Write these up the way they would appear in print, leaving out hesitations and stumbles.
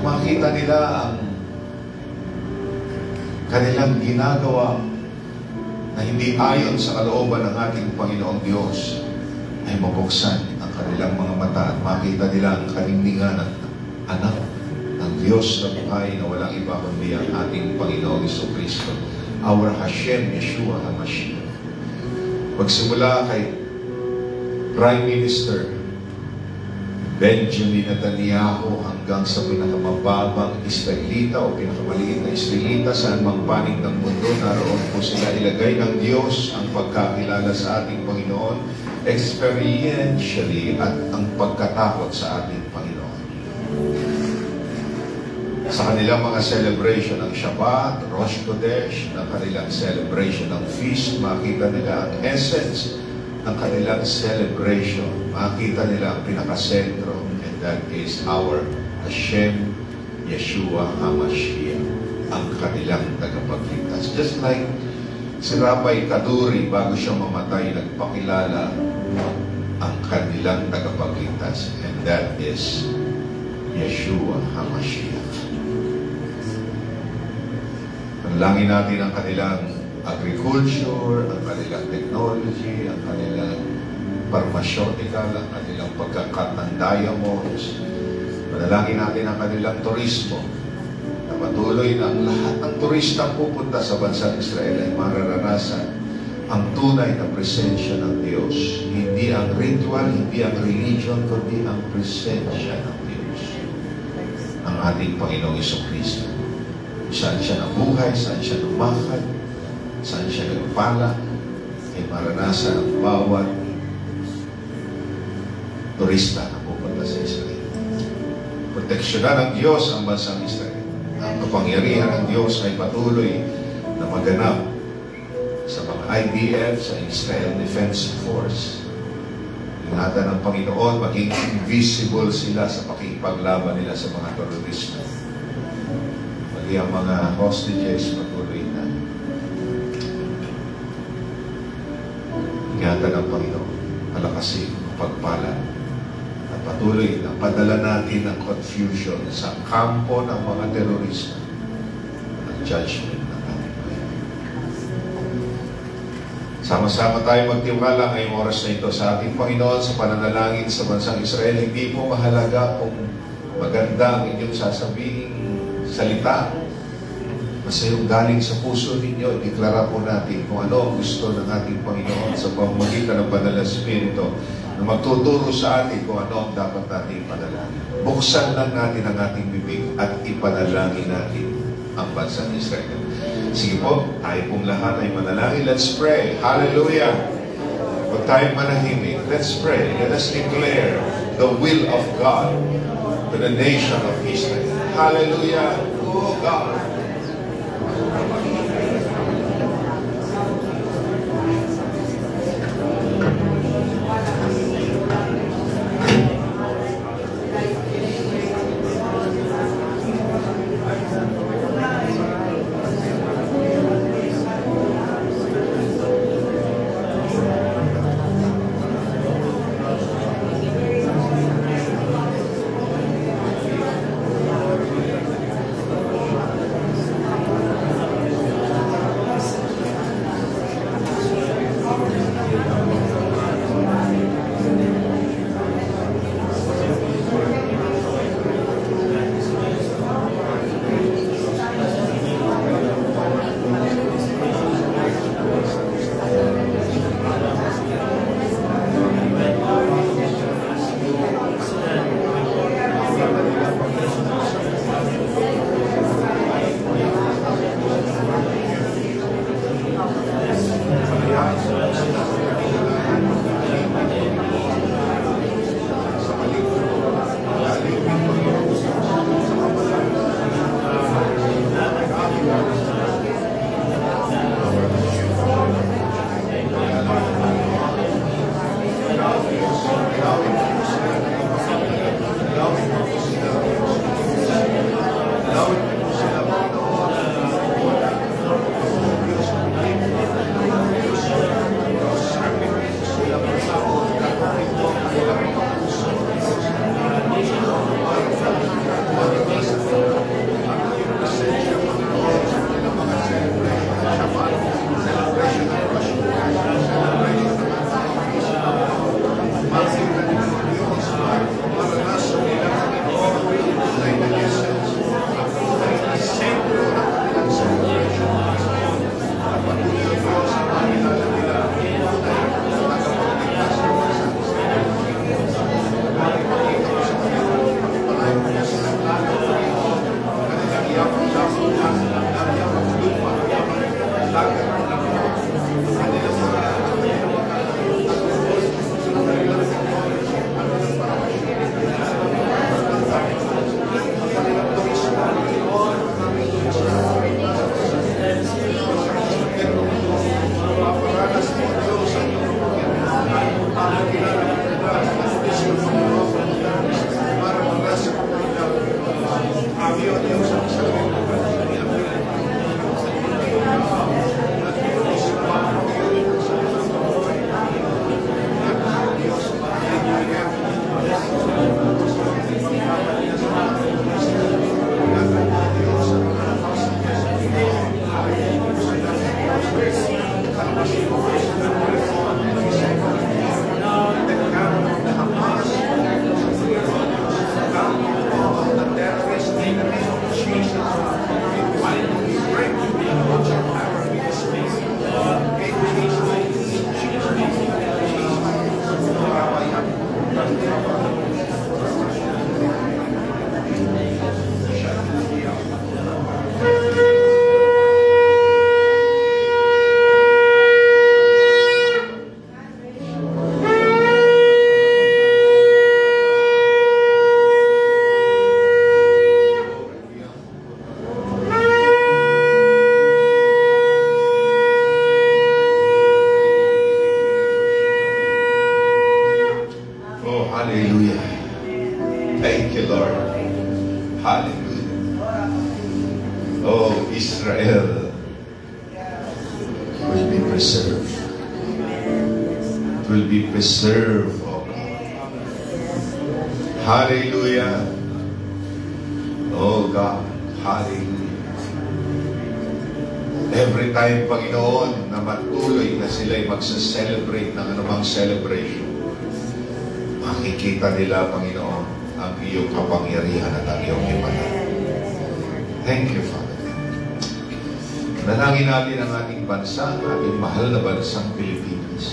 makita nila ang kanilang ginagawa na hindi ayon sa kalooban ng ating Panginoong Diyos, ay mabuksan ang kanilang mga mata at makita nila ang kanindigan at anak ng Diyos na buhay na walang iba kundi ang ating Panginoong Jesucristo, our Hashem Yeshua HaMashiach. Magsimula kay Prime Minister Benjamin Netanyahu hanggang sa pinakamababang Israelita o pinakamaliit na Israelita saan mang panig ng mundo, naroon po sila. Ilagay ng Diyos ang pagkakilala sa ating Panginoon experientially at ang pagkatakot sa ating Panginoon. Sa kanilang mga celebration ng Shabbat, Rosh Chodesh, ng kanilang celebration ng feast, makita nila ang essence ng kanilang celebration. Makita nila ang pinakasentro, and that is our Hashem Yeshua HaMashiach, ang kanilang tagapagligtas. Just like si Rabbi Kaduri, bago siya mamatay, nagpakilala ang kanilang tagapagligtas, and that is Yeshua HaMashiach. Panalangin natin ang kanilang agriculture, ang kanilang technology, ang kanilang pharmaceutical, ang kanilang pagkakat ng diamonds. Panalangin natin ang kanilang turismo, na patuloy na ang lahat ng turistang pupunta sa bansang Israel ay mararanasan ang tunay na presensya ng Diyos. Hindi ang ritual, hindi ang religion, kundi ang presensya ng Diyos, ang ating Panginoong Jesucristo. Saan siya nabuhay, saan siya lumakad, saan siya nagpala, ay maranasan ang bawat turista na pupunta sa Israel. Proteksyonan ng Diyos ang bansang Israel. Ang kapangyarihan ng Diyos ay patuloy na maganap sa mga IDF, sa Israel Defense Force. Ingatan ng Panginoon, maging invisible sila sa pakikipaglaban nila sa mga terorista. Pati ang mga hostages patuloy na ingatan ng Panginoon, palakasin, pagpala, at patuloy na padala natin ang confusion sa kampo ng mga terorista ng judgment ng ating Panginoon. Sama-sama tayo magtiwala ngayong oras na ito sa ating Panginoon sa pananalangin sa bansang Israel. Hindi po mahalaga kung maganda ang inyong sasabihin salita. Basta yung galing sa puso ninyo, ideklara po natin kung ano ang gusto ng ating Panginoon sa pamamagitan ng Banal na Espiritu na magtuturo sa atin kung ano ang dapat natin ipanalangin. Buksan lang natin ang ating bibig at ipanalangin natin ang bansang Israel. Sige po, tayo pong lahat ay manalangin. Let's pray. Hallelujah! Huwag tayong manahimik. Let's pray. Let us declare the will of God to the nation of Israel. Hallelujah! Oh God! Hallelujah. Thank you, Lord. Hallelujah. Oh, Israel will be preserved. It will be preserved, oh God. Hallelujah. Oh God. Hallelujah. Every time, Panginoon, na matuloy na sila'y magsa-celebrate ng anumang celebration, makikita nila, Panginoon, ang iyong kapangyarihan at ang iyong himala. Thank you, Father. Nanangin natin ang ating bansa, ang ating mahal na bansang Pilipinas.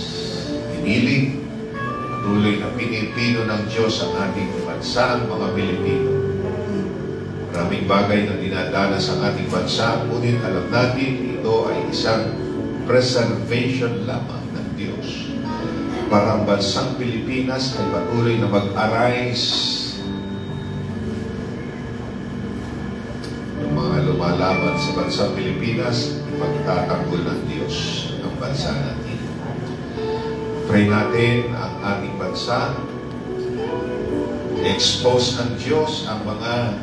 Piniling, patuloy na pinipino ng Diyos ang ating bansa, ang mga Pilipino. Maraming bagay na dinadanas ang ating bansa, ngunit alam natin, ito ay isang preservation lamang ng Diyos. Para ang bansang Pilipinas ay patuloy na mag-arise. Yung mga lumalaban sa bansang Pilipinas, ipagtatanggol ng Diyos ang bansa natin. Pray natin ang ating bansa. I-expose ng Diyos ang mga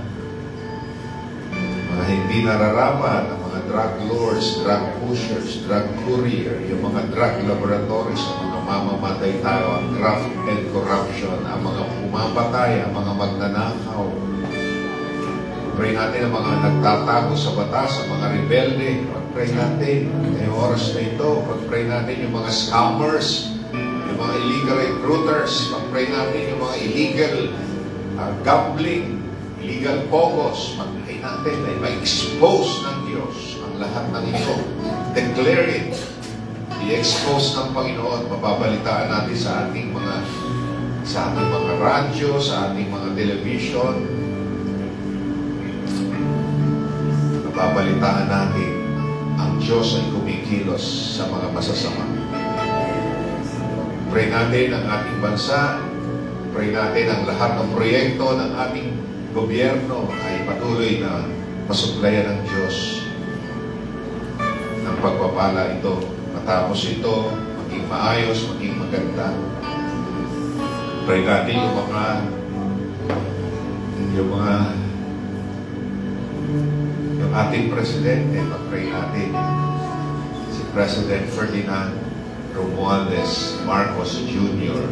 hindi nararapat, ang mga drug lords, drug pushers, drug courier, yung mga drug laboratories, ang mga mamamatay tayo, ang graft and corruption, ang mga pumapatay, ang mga magnanakaw. Pray natin ang mga nagtatago sa batas, ang mga rebelde. Pag-pray natin, ngayong oras na ito, pag-pray natin yung mga scammers, yung mga illegal recruiters, pag-pray natin yung mga illegal gambling, illegal pogos, pag-pray natin ay ma-expose ng Diyos ang lahat ng ito. Declare it. I-expose ng Panginoon. Mababalitaan natin sa ating mga radyo, sa ating mga television. Mababalitaan natin ang Diyos ay kumikilos sa mga masasama. Pray natin ang ating bansa. Pray natin ang lahat ng proyekto ng ating gobyerno ay patuloy na masuplayan ng Diyos ng pagpapala ito. Matapos ito, maging maayos, maging maganda. Pray natin yung ating presidente, pag-pray natin si President Ferdinand Romualdez Marcos Jr.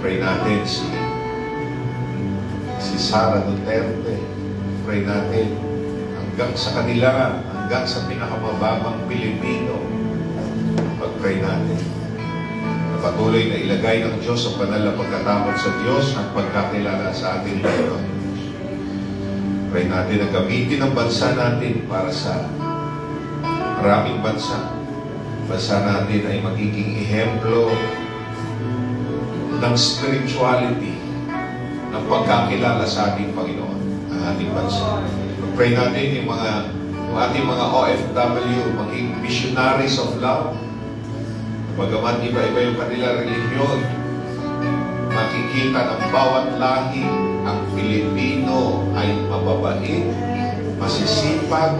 Pray natin si Sara Duterte. Pray natin hanggang sa kanila, hanggang sa pinakamababang Pilipino. Pag-pray natin na patuloy na ilagay ng Diyos ang banal na pagkatakot sa Diyos at pagkakilala sa ating Panginoon. Pray natin na gamitin ang bansa natin para sa maraming bansa. Bansa natin ay magiging ehemplo ng spirituality, ng pagkakilala sa ating Panginoon, ang ating bansa. Pray natin yung ating mga OFW, maging missionaries of love. Bagamat iba-iba yung kanila religion, makikita ng bawat lahi, ang Pilipino ay mababait, masisipag,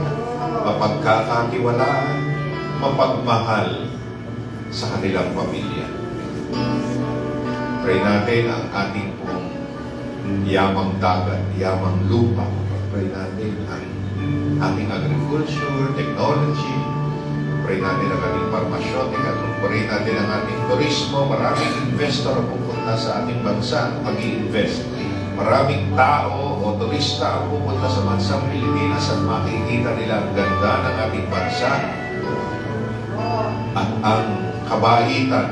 mapagkakatiwalaan, mapagmahal sa kanilang pamilya. Pray natin ang ating pong yamang dagat, yamang lupa. pray natin ang ating agriculture, technology, pray natin ang ating pharmaceutical, pray natin ang ating turismo, maraming investor ang pupunta sa ating bansa, mag-i-invest. Maraming tao o turista ang pupunta sa bansang Pilipinas at makikita nila ang ganda ng ating bansa at ang kabaitan,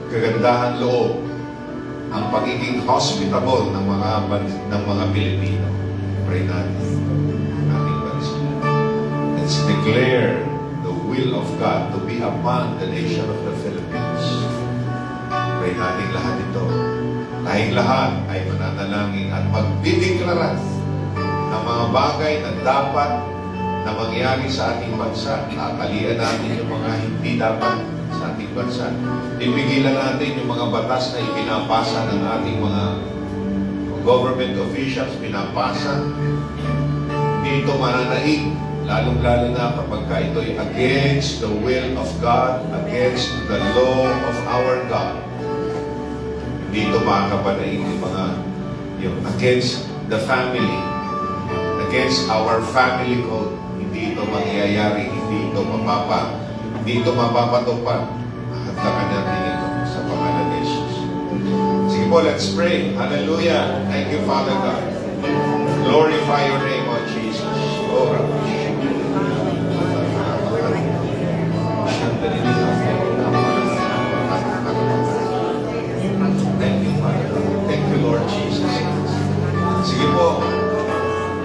kagandahan loob, ang pagiging hospitable ng mga Pilipino. Pray natin ating bansa. Let's declare the will of God to be upon the nation of the Philippines. Pray natin lahat ito. Tayong lahat ay mananalangin at magdideklara ng mga bagay na dapat na mangyari sa ating bansa. Kakalian natin yung mga hindi dapat sa ating bansa. Ipigilan natin yung mga batas na ipinapasa ng ating mga government officials, pinapasa. Dito mananaig, lalong-lalo na kapag ito'y against the will of God, against the law of our God. Dito makakapanaig yung against the family, against our family code. Hindi ito mangyayari, hindi ito mapapatupad. Mahatakan natin ito sa pangalan ni Jesus. Sige po, let's pray. Hallelujah. Thank you, Father God. Glorify your name, O Jesus. Oh, thank you, Father God. Thank you, Lord Jesus. Sige po,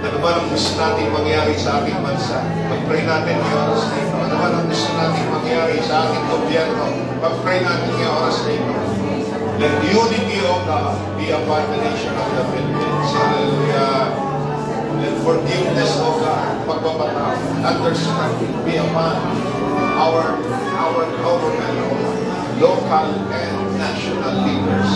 ano man ang gusto natin mangyari sa ating bansa, pag-pray natin yung oras na ito. Ano man ang gusto natin mangyari sa ating gobyerno, pag-pray natin yung oras na ito. Let unity, O God, be upon the nation of the Philippines. Hallelujah. Let forgiveness, O God, pagpapatawad, understanding be upon our government, local and national leaders.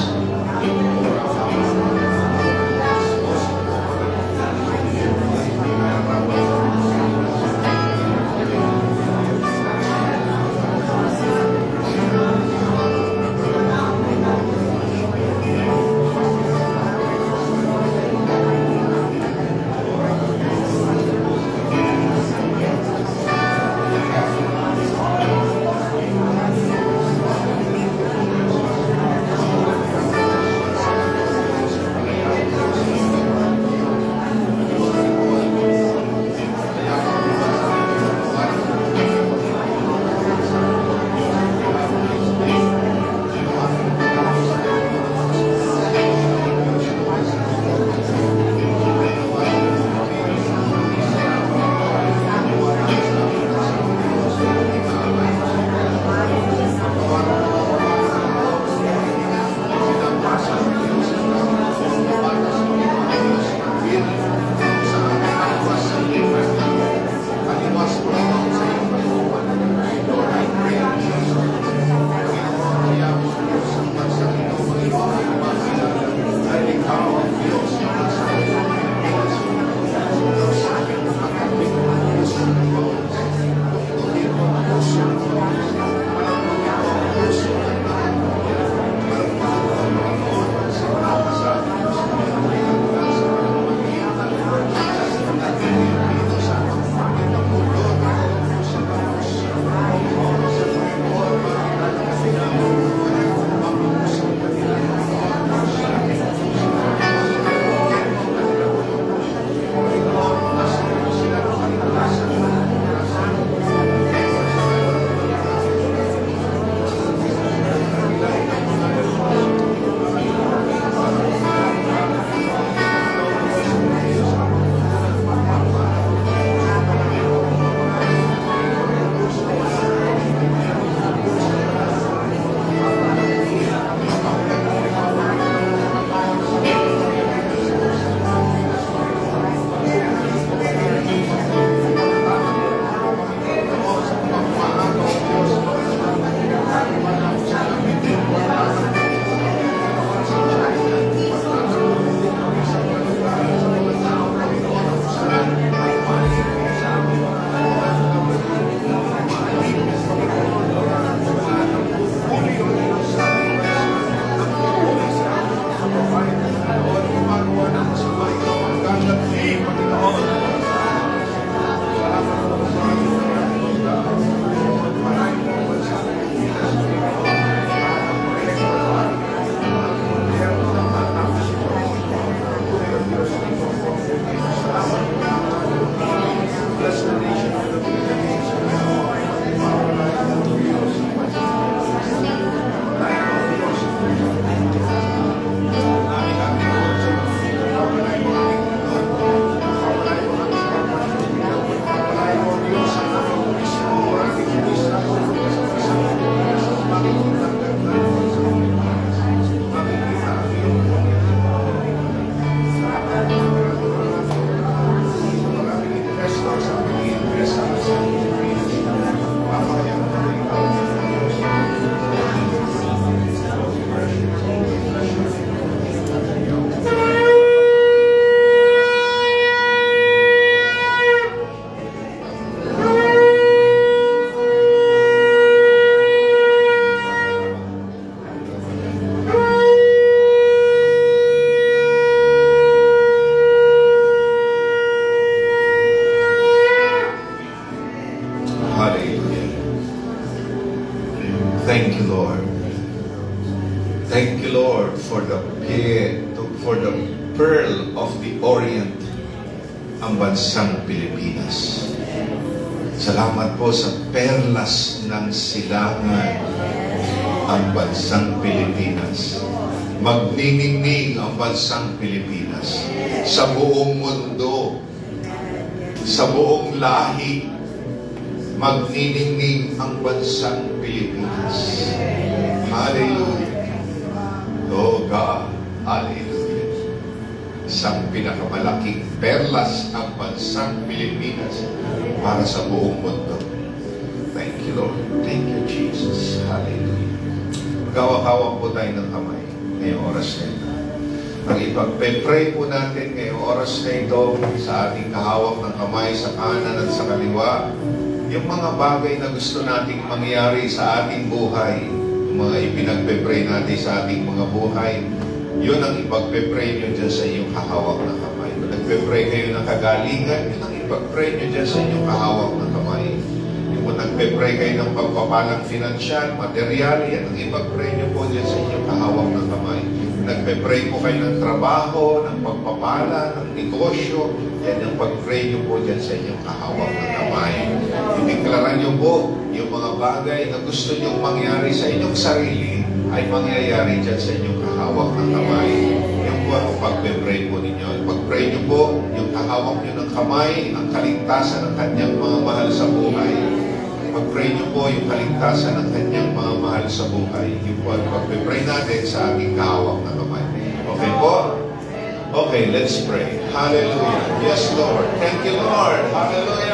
ang bansang Pilipinas. Salamat po sa perlas ng silangan ang bansang Pilipinas. Magniningning ang bansang Pilipinas sa buong mundo, sa buong lahi. Magniningning ang bansang Pilipinas. Hallelujah. Oh God, hallelujah. Isang pinakamalaking perlas ang bansang Pilipinas para sa buong mundo. Thank you, Lord. Thank you, Jesus. Hallelujah. Magkawak-hawak po tayo ng kamay ngayong oras na ito. Ang ipagpe-pray po natin ngayong oras na ito sa ating kahawak ng kamay sa kanan at sa kaliwa, yung mga bagay na gusto nating mangyari sa ating buhay, yung mga ipinagpe-pray natin sa ating mga buhay, yun ang ipagpe-pray nyo dyan sa inyong kahawak ng kamay. Kung nagpe-pray kayo ng kagalingan, yun ang ipag-pray nyo dyan sa inyong kahawak ng kamay. Kung nagpe-pray kayo ng pagpapalang finansyal, material, yan ang ipag-pray nyo po dyan sa inyong kahawak ng kamay. Nagpe-pray po kayo ng trabaho, ng pagpapala, ng negosyo, yan ang pag-pray nyo po dyan sa inyong kahawak ng kamay. Ideklara nyo po yung mga bagay na gusto nyo mangyari sa inyong sarili ay mangyayari dyan sa inyong kahawak ng kamay. Yung po ang pag-pray po ninyo. Pag-pray nyo po, yung kahawak nyo ng kamay, ang kaligtasan ng kanyang mga mahal sa buhay. Pag-pray nyo po yung kaligtasan ng kanyang mga mahal sa buhay. Yung po ang pag-pray natin sa aking kahawak ng kamay. Okay po? Okay, let's pray. Hallelujah. Yes, Lord. Thank you, Lord. Hallelujah.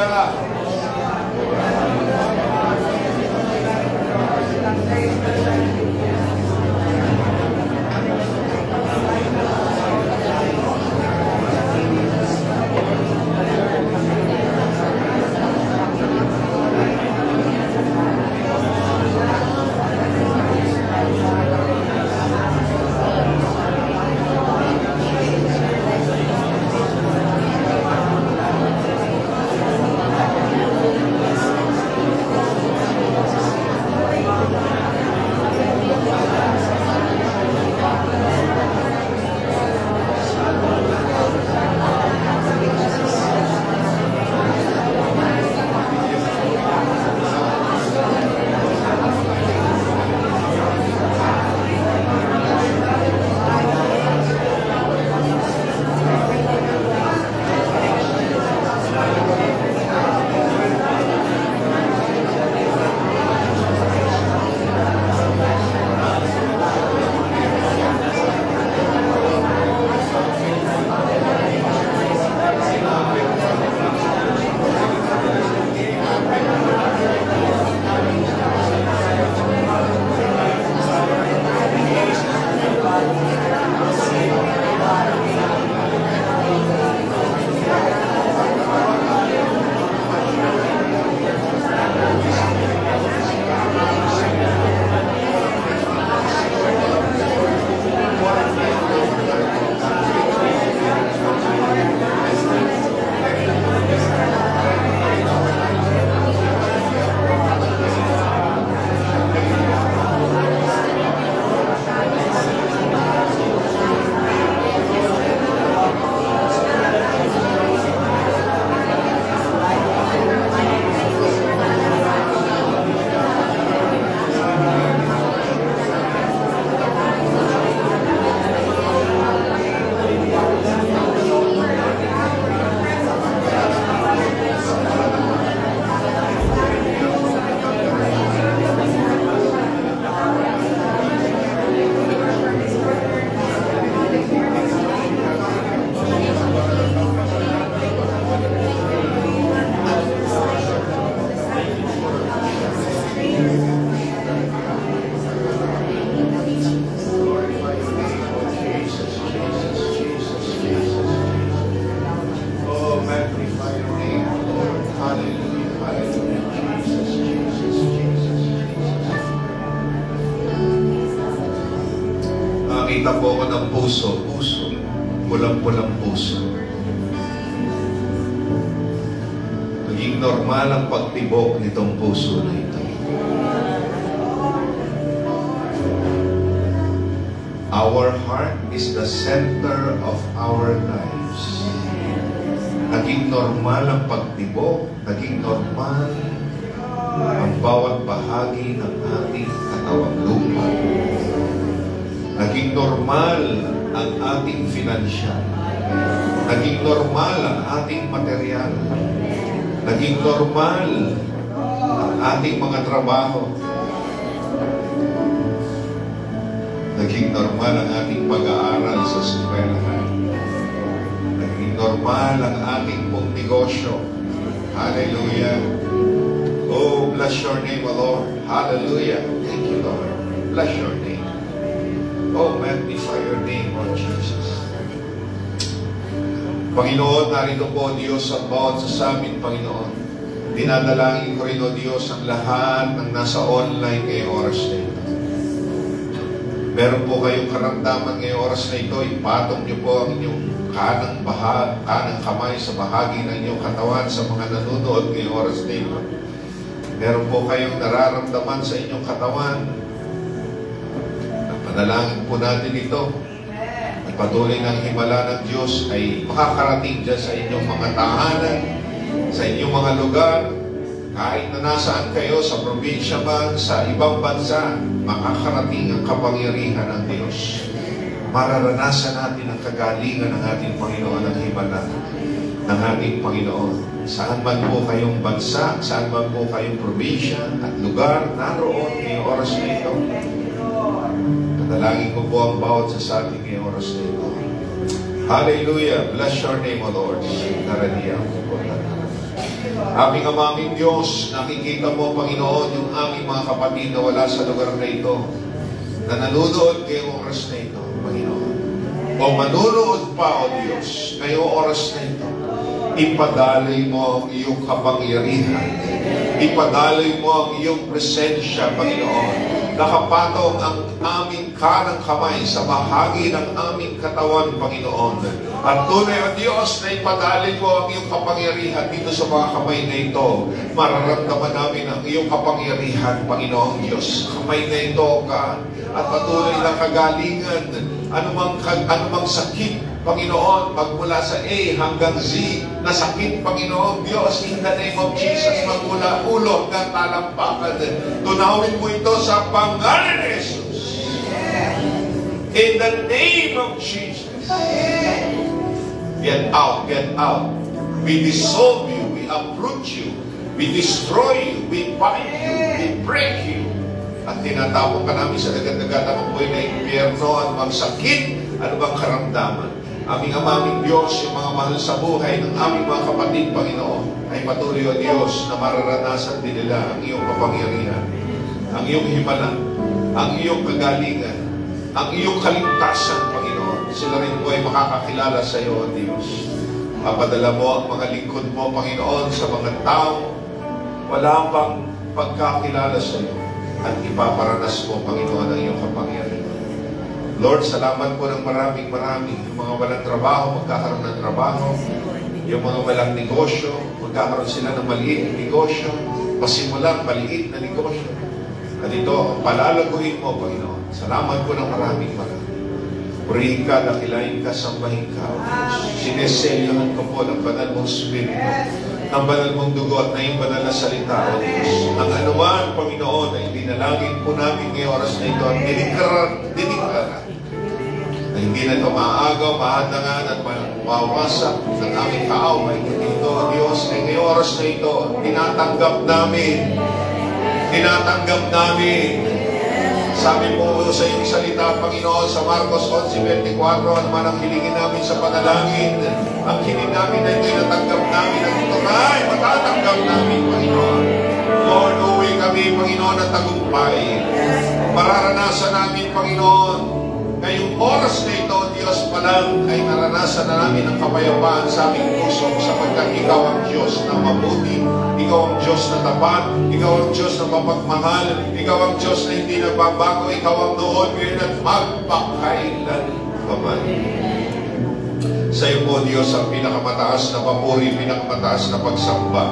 Nakita po ako ng puso, pulang-pulang puso. Naging normal ang pagtibok nitong puso na ito. Our heart is the center of our lives. Naging normal ang pagtibok, naging normal ang bawat bahagi ng ating katawang lupa. Naging normal ang ating financial. Naging normal ang ating material. Naging normal ang ating mga trabaho. Naging normal ang ating pag-aaral sa eskwelahan. Naging normal ang ating pong negosyo. Hallelujah. Oh, bless your name, O Lord. Hallelujah. Thank you, Lord. Bless your name. Oh, magnify your name, Lord Jesus. Panginoon, narito po, Diyos, ang bawat sa amin, Panginoon. Dinadalangin ko rin, O Diyos, ang lahat ng nasa online ngayong oras na ito. Meron po kayong karamdaman ngayong oras na ito, ipatong niyo po ang inyong kanang kamay sa bahagi ng inyong katawan sa mga nanonood ngayong oras na ito. Meron po kayong nararamdaman sa inyong katawan. Panalangin po natin ito. At patuloy ng himala ng Diyos ay makakarating dyan sa inyong mga tahanan, sa inyong mga lugar, kahit na nasaan kayo, sa probinsya man, sa ibang bansa, makakarating ang kapangyarihan ng Diyos. Mararanasan natin ang kagalingan ng ating Panginoon ng himala, ng ating Panginoon. Saan man po kayong bansa, saan man po kayong probinsya at lugar, naroon ngayong oras na ito. Panalangin ko po ang bawat sa ating ngayong oras na ito. Hallelujah! Bless your name, O Lord. Naraniyan ko po na. Aming amaming Diyos, nakikita mo, Panginoon, yung aming mga kapatid na wala sa lugar na ito, na nanonood ngayong oras na ito, Panginoon. O manunood pa, O Diyos, ngayong oras na ito. Ipadaloy mo ang iyong kapangyarihan. Ipadaloy mo ang iyong presensya, Panginoon. Nakapatong ang aming kanang kamay sa bahagi ng aming katawan, Panginoon. At tunay, O Diyos, na ipadaloy mo ang iyong kapangyarihan dito sa mga kamay na ito. Mararamdaman namin ang iyong kapangyarihan, Panginoon Diyos. Kamay na ito, God. At patuloy na kagalingan, anumang sakit, Panginoon, magmula sa A hanggang Z, na sakit, Panginoon Diyos, in the name of Jesus, magmula ulo hanggang talampakan. Tunawin mo ito sa pangalan ni Jesus. In the name of Jesus. Get out, get out. We dissolve you, we uproot you, we destroy you, we bind you, we break you. At tinatapon ka namin sa dagat-dagat ang buhay na impyerno, anumang sakit, anumang karamdaman. Aming amaming Diyos, yung mga mahal sa buhay ng aming mga kapatid, Panginoon, ay patuloy, O Diyos, na mararanasan din nila ang iyong kapangyarihan, ang iyong himala, ang iyong kagalingan, ang iyong kaligtasan, Panginoon. Sila rin po ay makakakilala sa iyo, O Diyos. Papadala mo ang mga lingkod mo, Panginoon, sa mga tao wala pang pagkakilala sa iyo at ipaparanas mo, Panginoon, ang iyong kapangyarihan. Lord, salamat po ng maraming. Yung mga walang trabaho, magkakaroon ng trabaho. Yung mga walang negosyo, magkakaroon sila ng maliit na negosyo. Pasimulang maliit na negosyo. At ito, ang palalaguin mo, Panginoon. Salamat po ng maraming. Purihin ka, dakilain ka, sambahin ka. Sineselyohan ko po ng banal mong Espiritu, ng banal mong dugo at na yung banal na salita, O Diyos. Ang anuman, Panginoon, ay dinalangin po namin ngayong oras na ito at diniklara na hindi na ito maaagaw, mahadangan at mawawasak ng aming kaaway. Ito, O Diyos, ay ngayong oras na ito, tinatanggap namin. Sabi mo sa iyong salita, Panginoon, sa Marcos 11:24, ano man ang hilingin namin sa panalangin, ang hiling namin na ito'y natanggap namin, at ito ay matatanggap namin, Panginoon. Lord, uwi kami, Panginoon, at tagumpay. Mararanasan namin, Panginoon, ngayong oras na ito, Diyos pa lang, ay naranasan na namin ang kapayapaan sa aming puso sapagkat Ikaw ang Diyos na mabuti, Ikaw ang Diyos na tapat, Ikaw ang Diyos na mapagmahal, Ikaw ang Diyos na hindi nagbabago, Ikaw ang noon, ngayon at magpakailan paman. Sa iyo po, Diyos, ang pinakamataas na papuri, pinakamataas na pagsamba,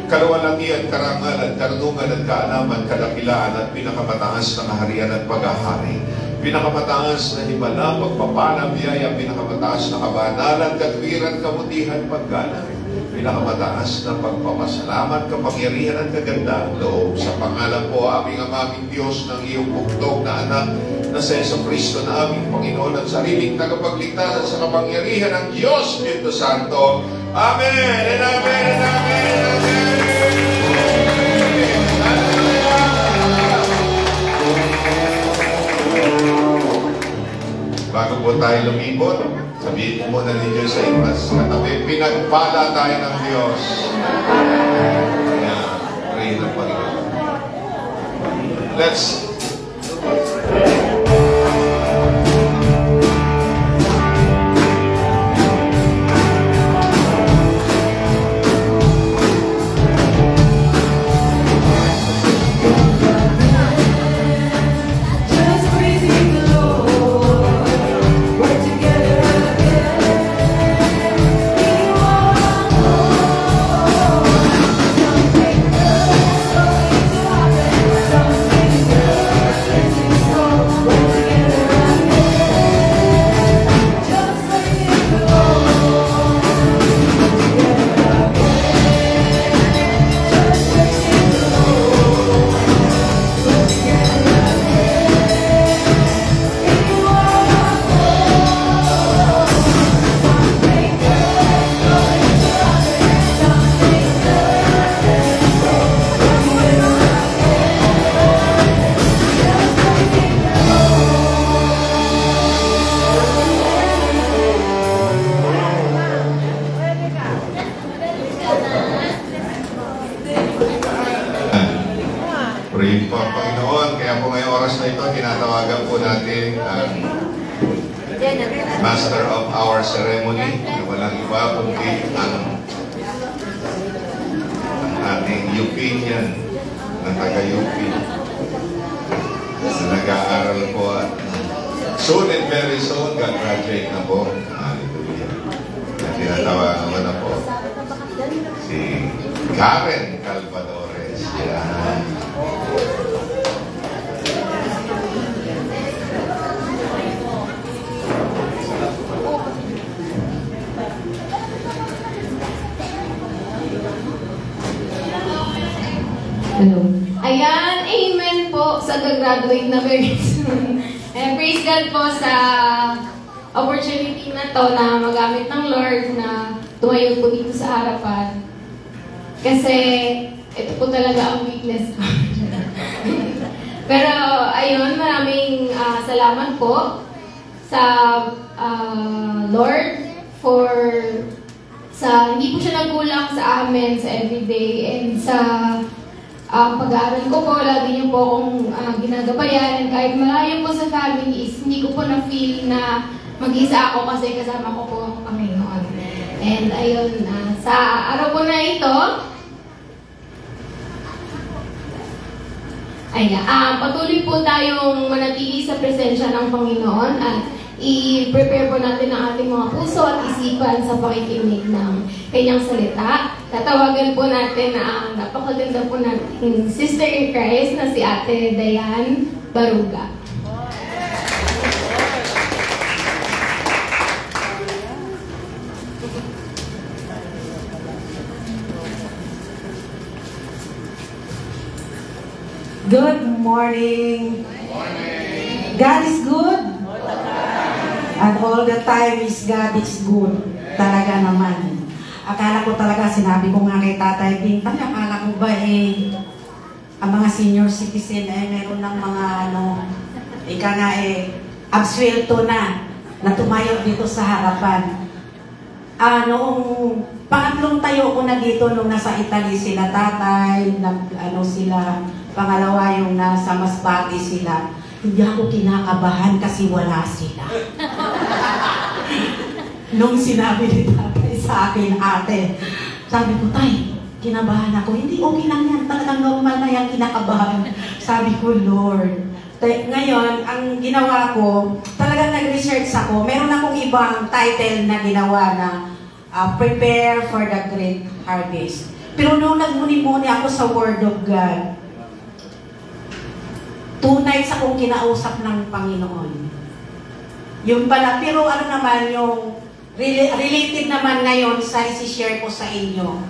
kaluwalhatian, karangalan, karunungan at kaalaman, kadakilaan at pinakamataas na kaharian at paghahari. Pinakamataas na himala, pagpapala, biyaya, pinakamataas na kabanalan, katwiran, kabutihan, paggalang. pinakamataas na pagpapasalamat, kapangyarihan at kagandang loob sa pangalan po aming aming Diyos ng iyong bugtong na anak na sa Jesucristo na aming Panginoon at sariling tagapagligtas at sa kapangyarihan ng Diyos Espiritu Santo. Amen and amen and amen and amen. Bago po tayo lumibot, sabihin po muna ni Diyos sa imas katabi, pinagpala tayo ng Diyos. Ayan, pray ng Panginoon. Let's pray po, Panginoon. Kaya po ngayong oras na ito, tinatawagan po natin ang Master of our ceremony na walang iba kundi ang ating Ukrainian na taga-UP na nag-aaral po at soon and very soon gagraduate na po. Hallelujah. Tinatawagan ko na po si Karen Calvadores. Yan. Hello. Ayan, amen po sa gagraduate na very soon. And praise God po sa opportunity na to na magamit ng Lord na tumayo po dito sa harapan. Kasi ito po talaga ang weakness ko. Pero ayun, maraming salamat po sa Lord for hindi po siya nagkulang sa amin sa everyday and sa pag-aaral ko po, lagi niyo po akong ginagabayan. And kahit malayo po sa family is hindi ko po na-feel na mag-isa ako kasi kasama ko po ang Panginoon. And ayun, sa araw po na ito, patuloy po tayong manatili sa presensya ng Panginoon at i-prepare po natin ang ating mga puso at isipan sa pakikinig ng kanyang salita. Tatawagan po natin ang napakaganda po natin sister in Christ na si Ate Dayan Baruga. Good morning. God is good. And all the time is God is good. Talaga naman. Akala ko talaga, sinabi ko nga kay Tatay Bintang, akala ko ba ang mga senior citizen meron ng mga absuelto na tumayo dito sa harapan. Noong pangatlong tayo ko na dito nung nasa Italy sila tatay, sila, pangalawa yung nasa Masbate sila. Hindi ako kinakabahan kasi wala sila. Nung sinabi ni tatay sa akin, ate, sabi ko, tay, kinabahan ako. Hindi, okay lang yan. Talagang normal na yan, kinakabahan. Sabi ko, Lord. Ngayon, ang ginawa ko, talagang nag-research ako. Meron akong ibang title na ginawa na Prepare for the Great Harvest. Pero nung nagmuni-muni ako sa Word of God, 2 nights akong kinausap ng Panginoon. Yun pala, pero naman yung related naman ngayon sa isi-share ko sa inyo,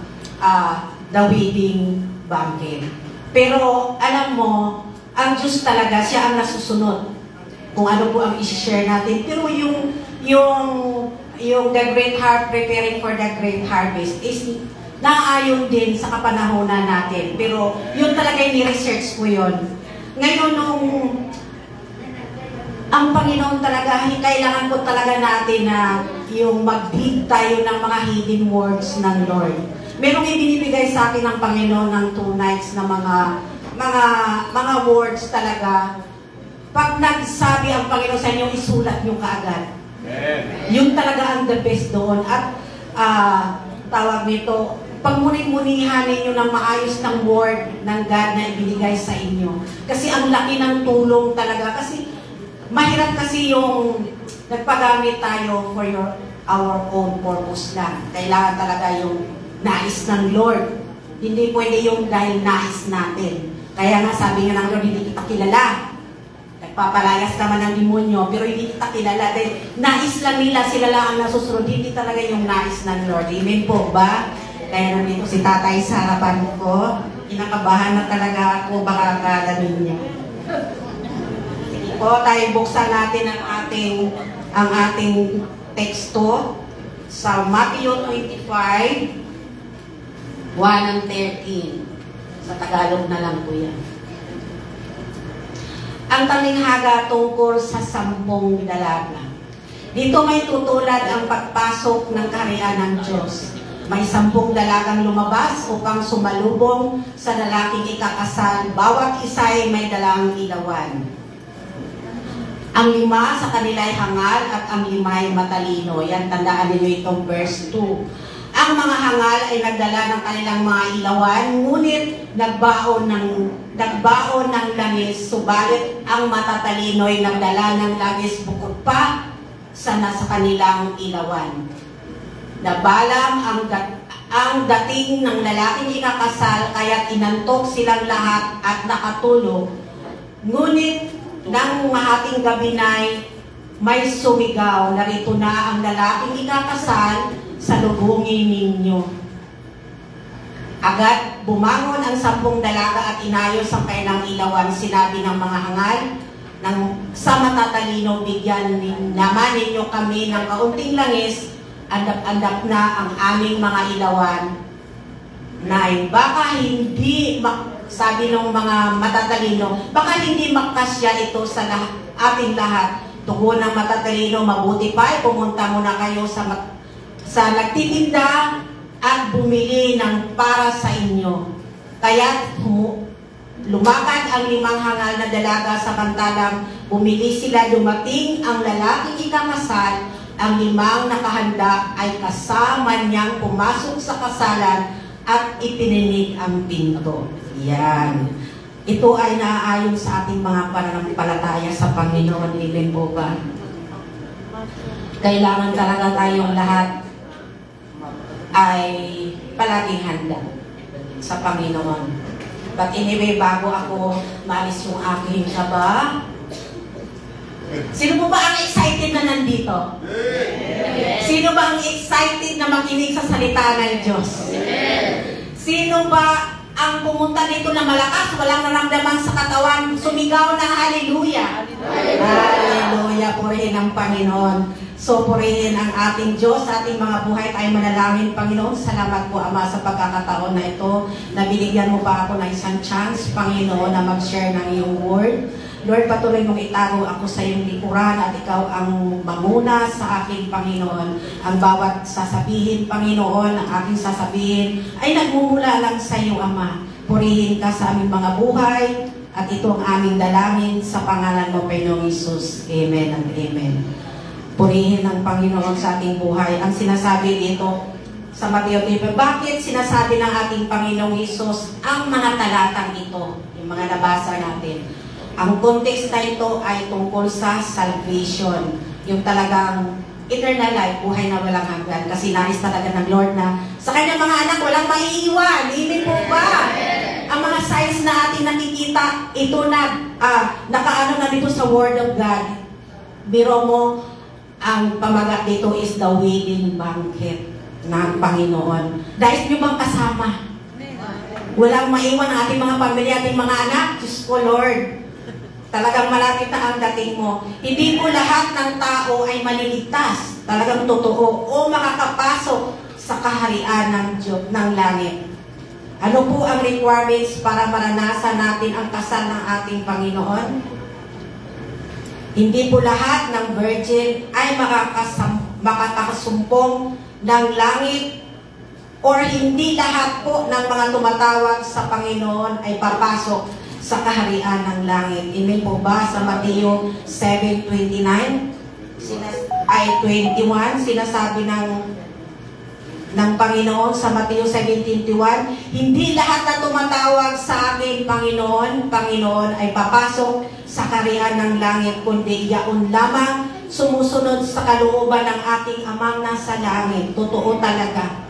the wedding banquet. Pero alam mo, ang Diyos talaga, siya ang nasusunod kung ano po ang isi-share natin. Pero yung the great preparing for the great harvest is naayon din sa kapanahonan natin. Pero yun talaga yung ni-research ko yun. Ngayon, ang Panginoon talaga, kailangan po talaga natin na yung mag-dig tayo ng mga hidden words ng Lord. Merong ibinibigay sa akin ng Panginoon ng 2 nights na mga words talaga. Pag nagsabi ang Panginoon sa inyo, isulat nyo kaagad. Yung talaga ang the best doon. At tawag nito, pagmuni-munihan ninyo ng maayos ng word ng God na ibinigay sa inyo. Kasi ang laki ng tulong talaga. Kasi mahirap kasi yung nagpagamit tayo for our own purpose lang. Kailangan talaga yung nais ng Lord. Hindi pwede yung dahil nais natin. Kaya nga sabi nga ng Lord, hindi kita kilala. Nagpapalayas naman ng demonyo, pero hindi kita kilala. Dahil nais lang nila, sila lang ang nasusunod. Hindi talaga yung nais ng Lord. Amen po ba? Kaya nandito si Tatay sa harapan ko. Kinakabahan na talaga ako, baka kalamin niya. Sige po, tayo buksan natin ang ating teksto sa Matthew 25, 1 and 13. Sa Tagalog na lang po yan. Ang talinghaga tungkol sa 10 dalaga. Dito may tutulad ang pagpasok ng kaharian ng Diyos. May 10 dalagang lumabas upang sumalubong sa lalaking ikakasal. Bawat isa ay may dalang ilawan. Ang 5 sa kanila ay hangal at ang 5 ay matalino. Yan, tandaan niyo itong verse 2. Ang mga hangal ay nagdala ng kanilang mga ilawan, ngunit nagbaon ng langis, subalit ang matatalino ay nagdala ng langis bukod pa sa nasa kanilang ilawan. Nabalam ang dating ng lalaking ikakasal, kaya't inantok silang lahat at nakatulog. Ngunit nang mahating gabi na'y may sumigaw, narito na ang lalaking ikakasal, salubungin ninyo. Agad bumangon ang 10 dalaga at inayos ang kanilang ilawan. Sinabi ng mga hangal, sa matatalino, bigyan naman ninyo kami ng kaunting langis, andap-andap na ang aming mga ilawan. Nay, baka hindi, sabi ng mga matatalino, baka hindi makasya ito sa ating lahat. Tugon ng matatalino, mabuti pa, pumunta muna kayo sa nagtitinda at bumili ng para sa inyo. Kaya lumakad ang 5 hangal na dalaga, samantalang bumili sila. Dumating ang lalaking ikakasal, ang 5 nakahanda ay kasama niyang pumasok sa kasalan at ipininig ang pinto. Yan. Ito ay naaayon sa ating mga pananampalataya sa Panginoon. Amen po ba? Kailangan talaga tayong lahat ay palaging handa sa Panginoon. But anyway, bago ako maalis yung aking kaba, sino po ba ang excited na nandito? Sino ba ang excited na makinig sa salita ng Diyos? Sino ba ang pumunta dito na malakas, walang naramdaman sa katawan, sumigaw na hallelujah? Hallelujah, purihin ang Panginoon. So, purihin ang ating Diyos, sa ating mga buhay, tayo manalangin, Panginoon. Salamat po, Ama, sa pagkakataon na ito. Nabinigyan mo pa ako ng isang chance, Panginoon, na mag-share ng iyong word. Lord, patuloy mong itago ako sa iyong likuran at ikaw ang mamuna sa aking Panginoon. Ang bawat sasabihin, Panginoon, ang aking sasabihin ay nagmumula lang sa iyo, Ama. Purihin ka sa aming mga buhay at ito ang aming dalangin sa pangalan mo, Panginoong Hesus. Amen and amen. Purihin ang Panginoon sa ating buhay. Ang sinasabi dito sa Mateo 5, bakit sinasabi ng ating Panginoong Hesus ang mga talatang ito, yung mga nabasa natin? Ang context na ito ay tungkol sa salvation. Yung talagang eternal life, buhay na walang hanggan. Kasi nais talaga ng Lord na sa kanyang mga anak walang maiiwan. Amen po ba? Ang mga signs na ating nakikita, ito na, nakaano na dito sa Word of God. Biro mo, ang pamagat dito is the wedding banquet ng Panginoon. Dahil nyo bang kasama? Walang maiwan ang ating mga pamilya, ating mga anak. Diyos ko, Lord. Talagang malapit na ang dating mo. Hindi po lahat ng tao ay maliligtas. Talagang totoo. O makakapasok sa kaharian ng Diyos, ng langit. Ano po ang requirements para maranasan natin ang kasal ng ating Panginoon? Hindi po lahat ng virgin ay makakasumpong ng langit, or hindi lahat po ng mga tumatawag sa Panginoon ay papasok sa kaharian ng langit. Amen po ba? Sa Mateo 7:29 ay 21, sinasabi ng Panginoon sa Mateo 17:21, hindi lahat na tumatawag sa akin, Panginoon, Panginoon, ay papasok sa kaharian ng langit, kundi yaon lamang sumusunod sa kalooban ng ating Amang nasa langit. Totoo talaga.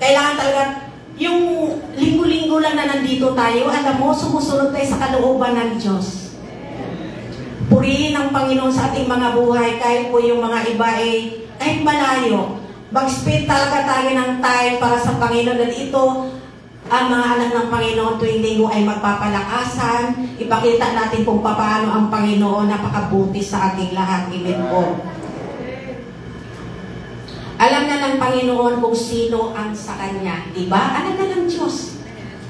Kailangan talaga, yung linggo-linggo lang na nandito tayo, alam mo, sumusunod tayo sa kalooban ng Diyos. Purihin ang Panginoon sa ating mga buhay, kahit po yung mga iba ay kahit malayo. Mag-spend talaga tayo ng time para sa Panginoon. At ito, ang mga anak ng Panginoon tuwing linggo ay magpapalakasan. Ipakita natin kung paano ang Panginoon napakabuti sa ating lahat. Amen po. Alam na ng Panginoon kung sino ang sa Kanya. Diba? Alam na ng Diyos.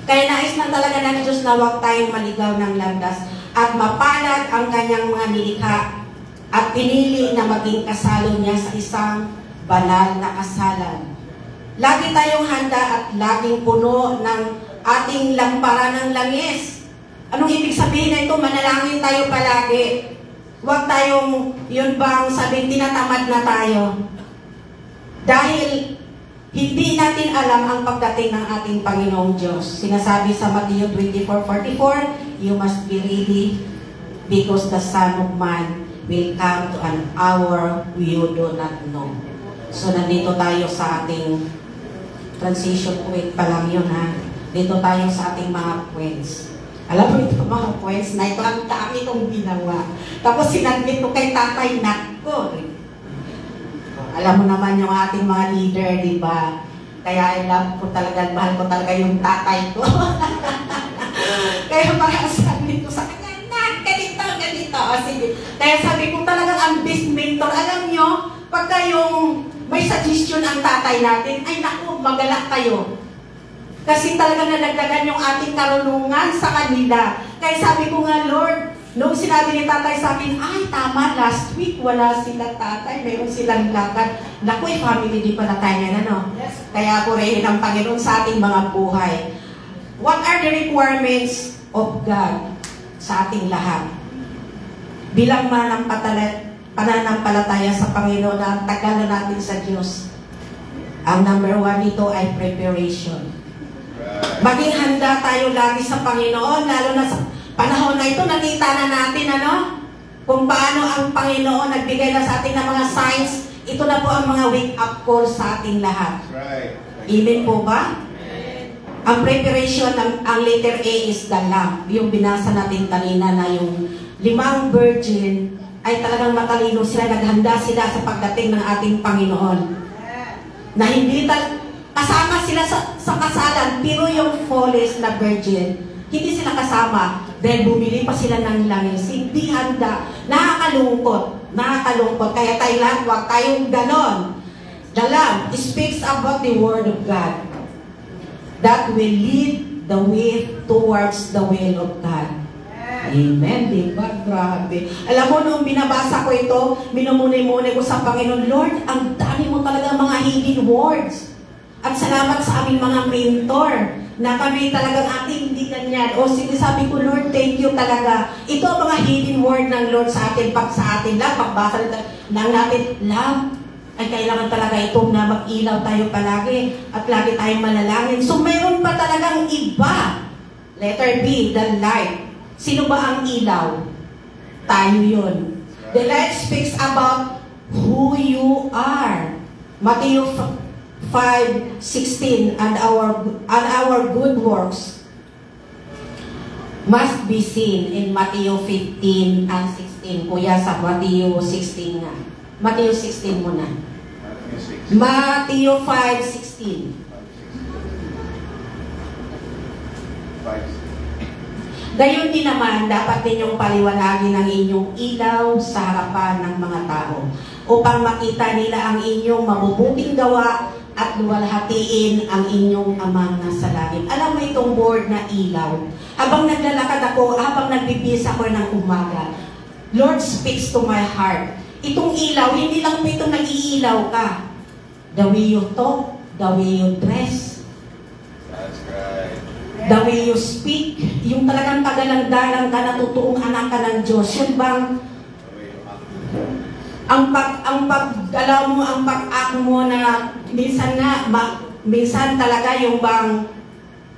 Kaya nais na talaga ng Diyos na huwag tayong maligaw ng landas at mapalad ang Kanyang mga nilikha at pinili na maging kasalo niya sa isang banal na kasalan. Lagi tayong handa at laging puno ng ating lampara ng langis. Anong ibig sabihin na ito? Manalangin tayo palagi. Huwag tayong, yun bang sabihin, tinatamad na tayo. Dahil hindi natin alam ang pagdating ng ating Panginoong Diyos. Sinasabi sa Mateo 24:44, you must be ready because the Son of Man will come to an hour you do not know. So, nandito tayo sa ating transition point pa lang yun, ha? Dito tayo sa ating mga points. Alam mo ito, mga points na ito, ang dami kong ginawa. Tapos sinadmit ko kay tatay, nako. Alam mo naman yung ating mga leader, di ba? Kaya I love ko talaga, mahal ko talaga yung tatay ko. Kaya mga sabi ko sa kanya, ganito. O, sige. Kaya sabi ko talagang ang best mentor. Alam nyo, pagka yung may suggestion ang tatay natin, ay naku, magalak kayo. Kasi talagang nadagdagan yung ating karunungan sa kanila. Kaya sabi ko nga, Lord, nung sinabi ni tatay sa akin, ay tama, last week wala sila tatay, mayroon silang lakad. Naku, family di pala tayo yan, ano? Yes. Kaya purihin ang Panginoon sa ating mga buhay. What are the requirements of God sa ating lahat? Bilang pananampalataya sa Panginoon na tagal na natin sa Diyos. Ang number 1 dito ay preparation. Maging handa tayo lagi sa Panginoon, lalo na sa panahon na ito, nakita na natin, ano? Kung paano ang Panginoon nagbigay na sa atin ng mga signs. Ito na po ang mga wake-up call sa ating lahat. Right. Amen po ba? Ang preparation, ang letter A is the lamp. Yung binasa natin kanina na yung 5 virgin ay talagang matalino sila, naghanda sila sa pagdating ng ating Panginoon. Na hindi kasama sila sa kasalan, pero yung flawless na virgin, hindi sila kasama dahil bumili pa sila ng langis. Hindi handa. Nakakalungkot. Kaya tayo lahat, huwag tayong ganon. The Lamb speaks about the Word of God that will lead the way towards the will of God. Amen, diba? Grabe. Alam mo, nung binabasa ko ito, minumuni-muni ko sa Panginoon, Lord, ang dami mo talaga mga hidden words. At salamat sa aming mga mentor na kami talagang ating hindi ganyan. O sige, sabi ko, Lord, thank you talaga. Ito ang mga hidden word ng Lord sa atin, pagbasa lang natin, love, ay kailangan talaga ito na mag-ilaw tayo palagi at lagi tayong manalangin. So, mayroon pa talagang iba. Letter B, the light. Sino ba ang ilaw? Tayo yun. The light speaks about who you are. Matthew 5:16, and our good works must be seen in Matthew 15 and 16. Kuya, sa Matthew 16 nga. Matthew 16 muna. Matthew 6. Matthew 5:16. 5. Gayon din naman, dapat ninyong paliwanagin ang inyong ilaw sa harapan ng mga tao upang makita nila ang inyong mabubuting gawa at luwalhatiin ang inyong amang nasa langit. Alam mo itong word na ilaw. Habang naglalakad ako, habang nagbibis ako ng umaga, Lord speaks to my heart. Itong ilaw, hindi lang po itong nag-iilaw ka. The way you talk, the way you dress, That's right. the way you speak, yung talagang kagalang-galang ka, natutuong anak ka ng Diyos. Yun bang ang pag-galaw mo, ang pag-act mo na minsan nga, minsan talaga yung bang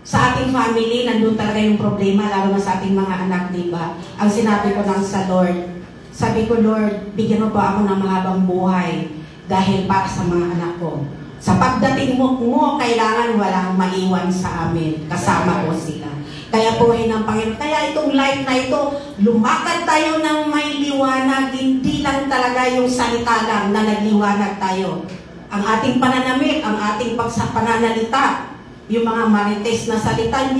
sa ating family, nandun talaga yung problema, lalo na sa ating mga anak, di ba? Ang sinabi ko lang sa Lord, sabi ko, Lord, bigyan mo ba ako ng mahabang buhay dahil para sa mga anak ko. Sa pagdating mo, kailangan walang maiwan sa amin. Kasama ko sila. Kaya buhay ng Panginoon. Kaya itong life na ito, lumakad tayo ng may liwanag. Hindi lang talaga yung salita lang na nagliwanag tayo. Ang ating pananamit, ang ating pananalita, yung mga marites na salita,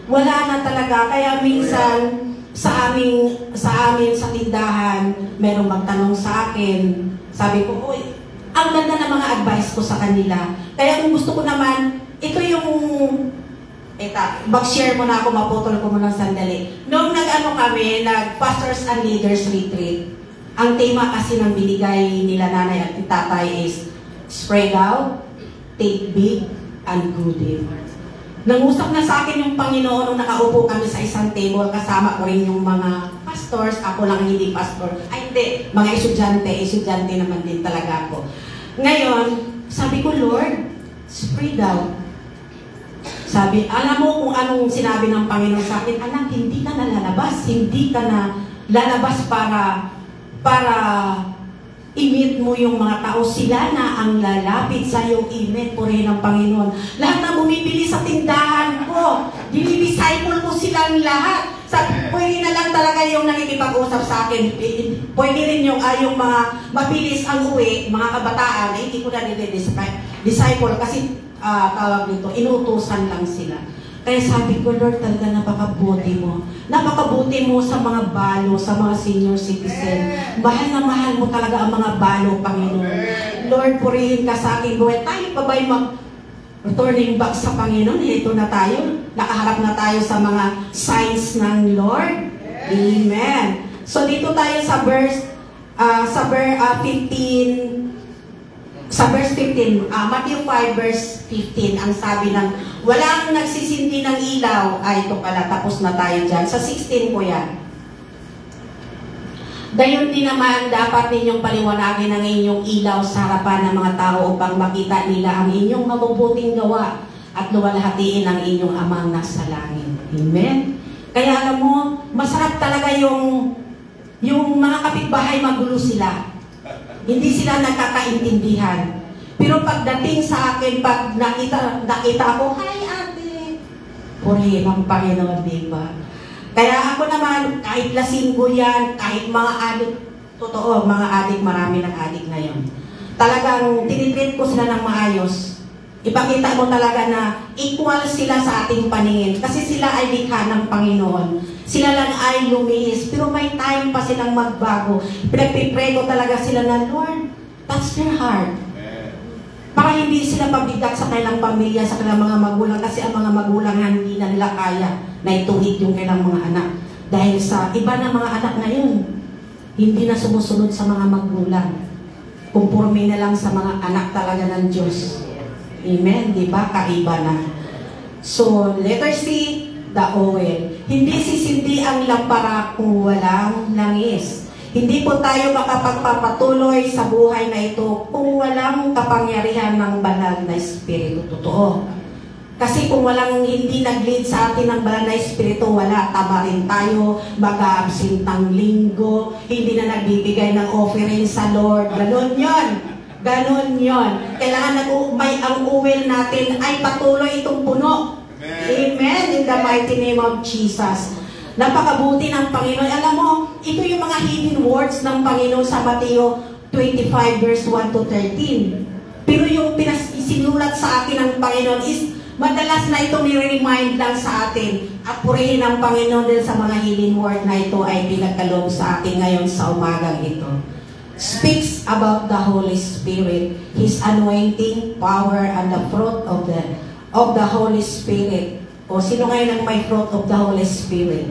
wala na talaga. Kaya minsan, sa amin sa tindahan, merong magtanong sa akin. Sabi ko, uy, ang ganda ng mga advice ko sa kanila. Kaya kung gusto ko naman, ito yung mag-share mo na ako, maputol ko muna sandali. Noong kami, nag-Pastors and Leaders Retreat, ang tema kasi ng binigay nila nanay at tatay is spread out, take big, and good in. Nangusap na sa akin yung Panginoon nung nakaupo kami sa isang table, kasama ko rin yung mga pastors, ako lang hindi pastor. Ay hindi, mga estudyante naman din talaga ako. Ngayon, sabi ko, Lord, spread out. Sabi, alam mo kung anong sinabi ng Panginoon sa akin, anak, hindi ka na lalabas. Hindi ka na lalabas para i-meet mo yung mga tao. Sila na ang lalapit sa iyong i-meet po rin ng Panginoon. Lahat na bumibili sa tindahan ko, dinidisciple ko silang lahat. Pwede na lang talaga yung nakikipag-usap sa akin. Pwede rin yung mga mabilis ang uwi, mga kabataan, hindi ko na disciple kasi tawag dito, inutusan lang sila. Kaya sabi ko, Lord, talaga napakabuti mo. Napakabuti mo sa mga balo, sa mga senior citizen. Mahal na mahal mo talaga ang mga balo, Panginoon. Lord, purihin ka sa aking buhay. Tayo pa ba'y returning back sa Panginoon? Ito na tayo. Nakaharap na tayo sa mga signs ng Lord. Amen. So dito tayo sa verse 15. Sa verse 15, Matthew 5 verse 15, ang sabi ng walang nagsisindi ng ilaw, ito pala, tapos na tayo dyan. Sa 16 po yan. Gayon din naman, dapat ninyong paliwanagin ang inyong ilaw sa harapan ng mga tao upang makita nila ang inyong mabubuting gawa at luwalhatiin ang inyong amang nasa langit. Amen? Kaya alam mo, masarap talaga yung mga kapitbahay, magulo sila. Hindi sila nagkakaintindihan. Pero pagdating sa akin, pag nakita ako, hi ate! Purihin ang Panginoon, diba? Kaya ako naman, kahit lasinggo yan, kahit mga adik, totoo, mga adik, marami ng adik ngayon. Talagang tinitreat ko sila ng maayos. Ipakita mo talaga na equal sila sa ating paningin. Kasi sila ay likha ng Panginoon. Sila lang ay lumihis. Pero may time pa silang magbago. Pinagpipray ko talaga sila na, Lord, touch their heart. Para hindi sila pabigat sa kanilang pamilya, sa kanilang mga magulang. Kasi ang mga magulang hindi na nila kaya na ituhid yung kanilang mga anak. Dahil sa iba na mga anak ngayon, hindi na sumusunod sa mga magulang. Kumpurmi na lang sa mga anak talaga ng Diyos. Amen, di ba? Kaiba na. So, letter C, the oil. Hindi sisindi ang lampara kung walang langis. Hindi po tayo makapagpapatuloy sa buhay na ito kung walang kapangyarihan ng banal na Espiritu. Totoo. Kasi kung walang hindi nag-lead sa atin ng banal na Espiritu, wala, tama rin tayo, mag-a-absent ng linggo, hindi na nagbibigay ng offering sa Lord. Ganon yun. Ganon yun. Kailangan ang oil natin ay patuloy itong puno. Amen. In the mighty name of Jesus. Napakabuti ng Panginoon. Alam mo, ito yung mga hidden words ng Panginoon sa Mateo 25 verse 1 to 13. Pero yung sinulat sa akin ng Panginoon is madalas na ito nire-remind lang sa atin at purihin ng Panginoon din sa mga healing word na ito ay pinagkaloob sa atin ngayon sa umagang ito. Speaks about the Holy Spirit, His anointing, power, and the fruit of the Holy Spirit. O sino ngayon ang may fruit of the Holy Spirit?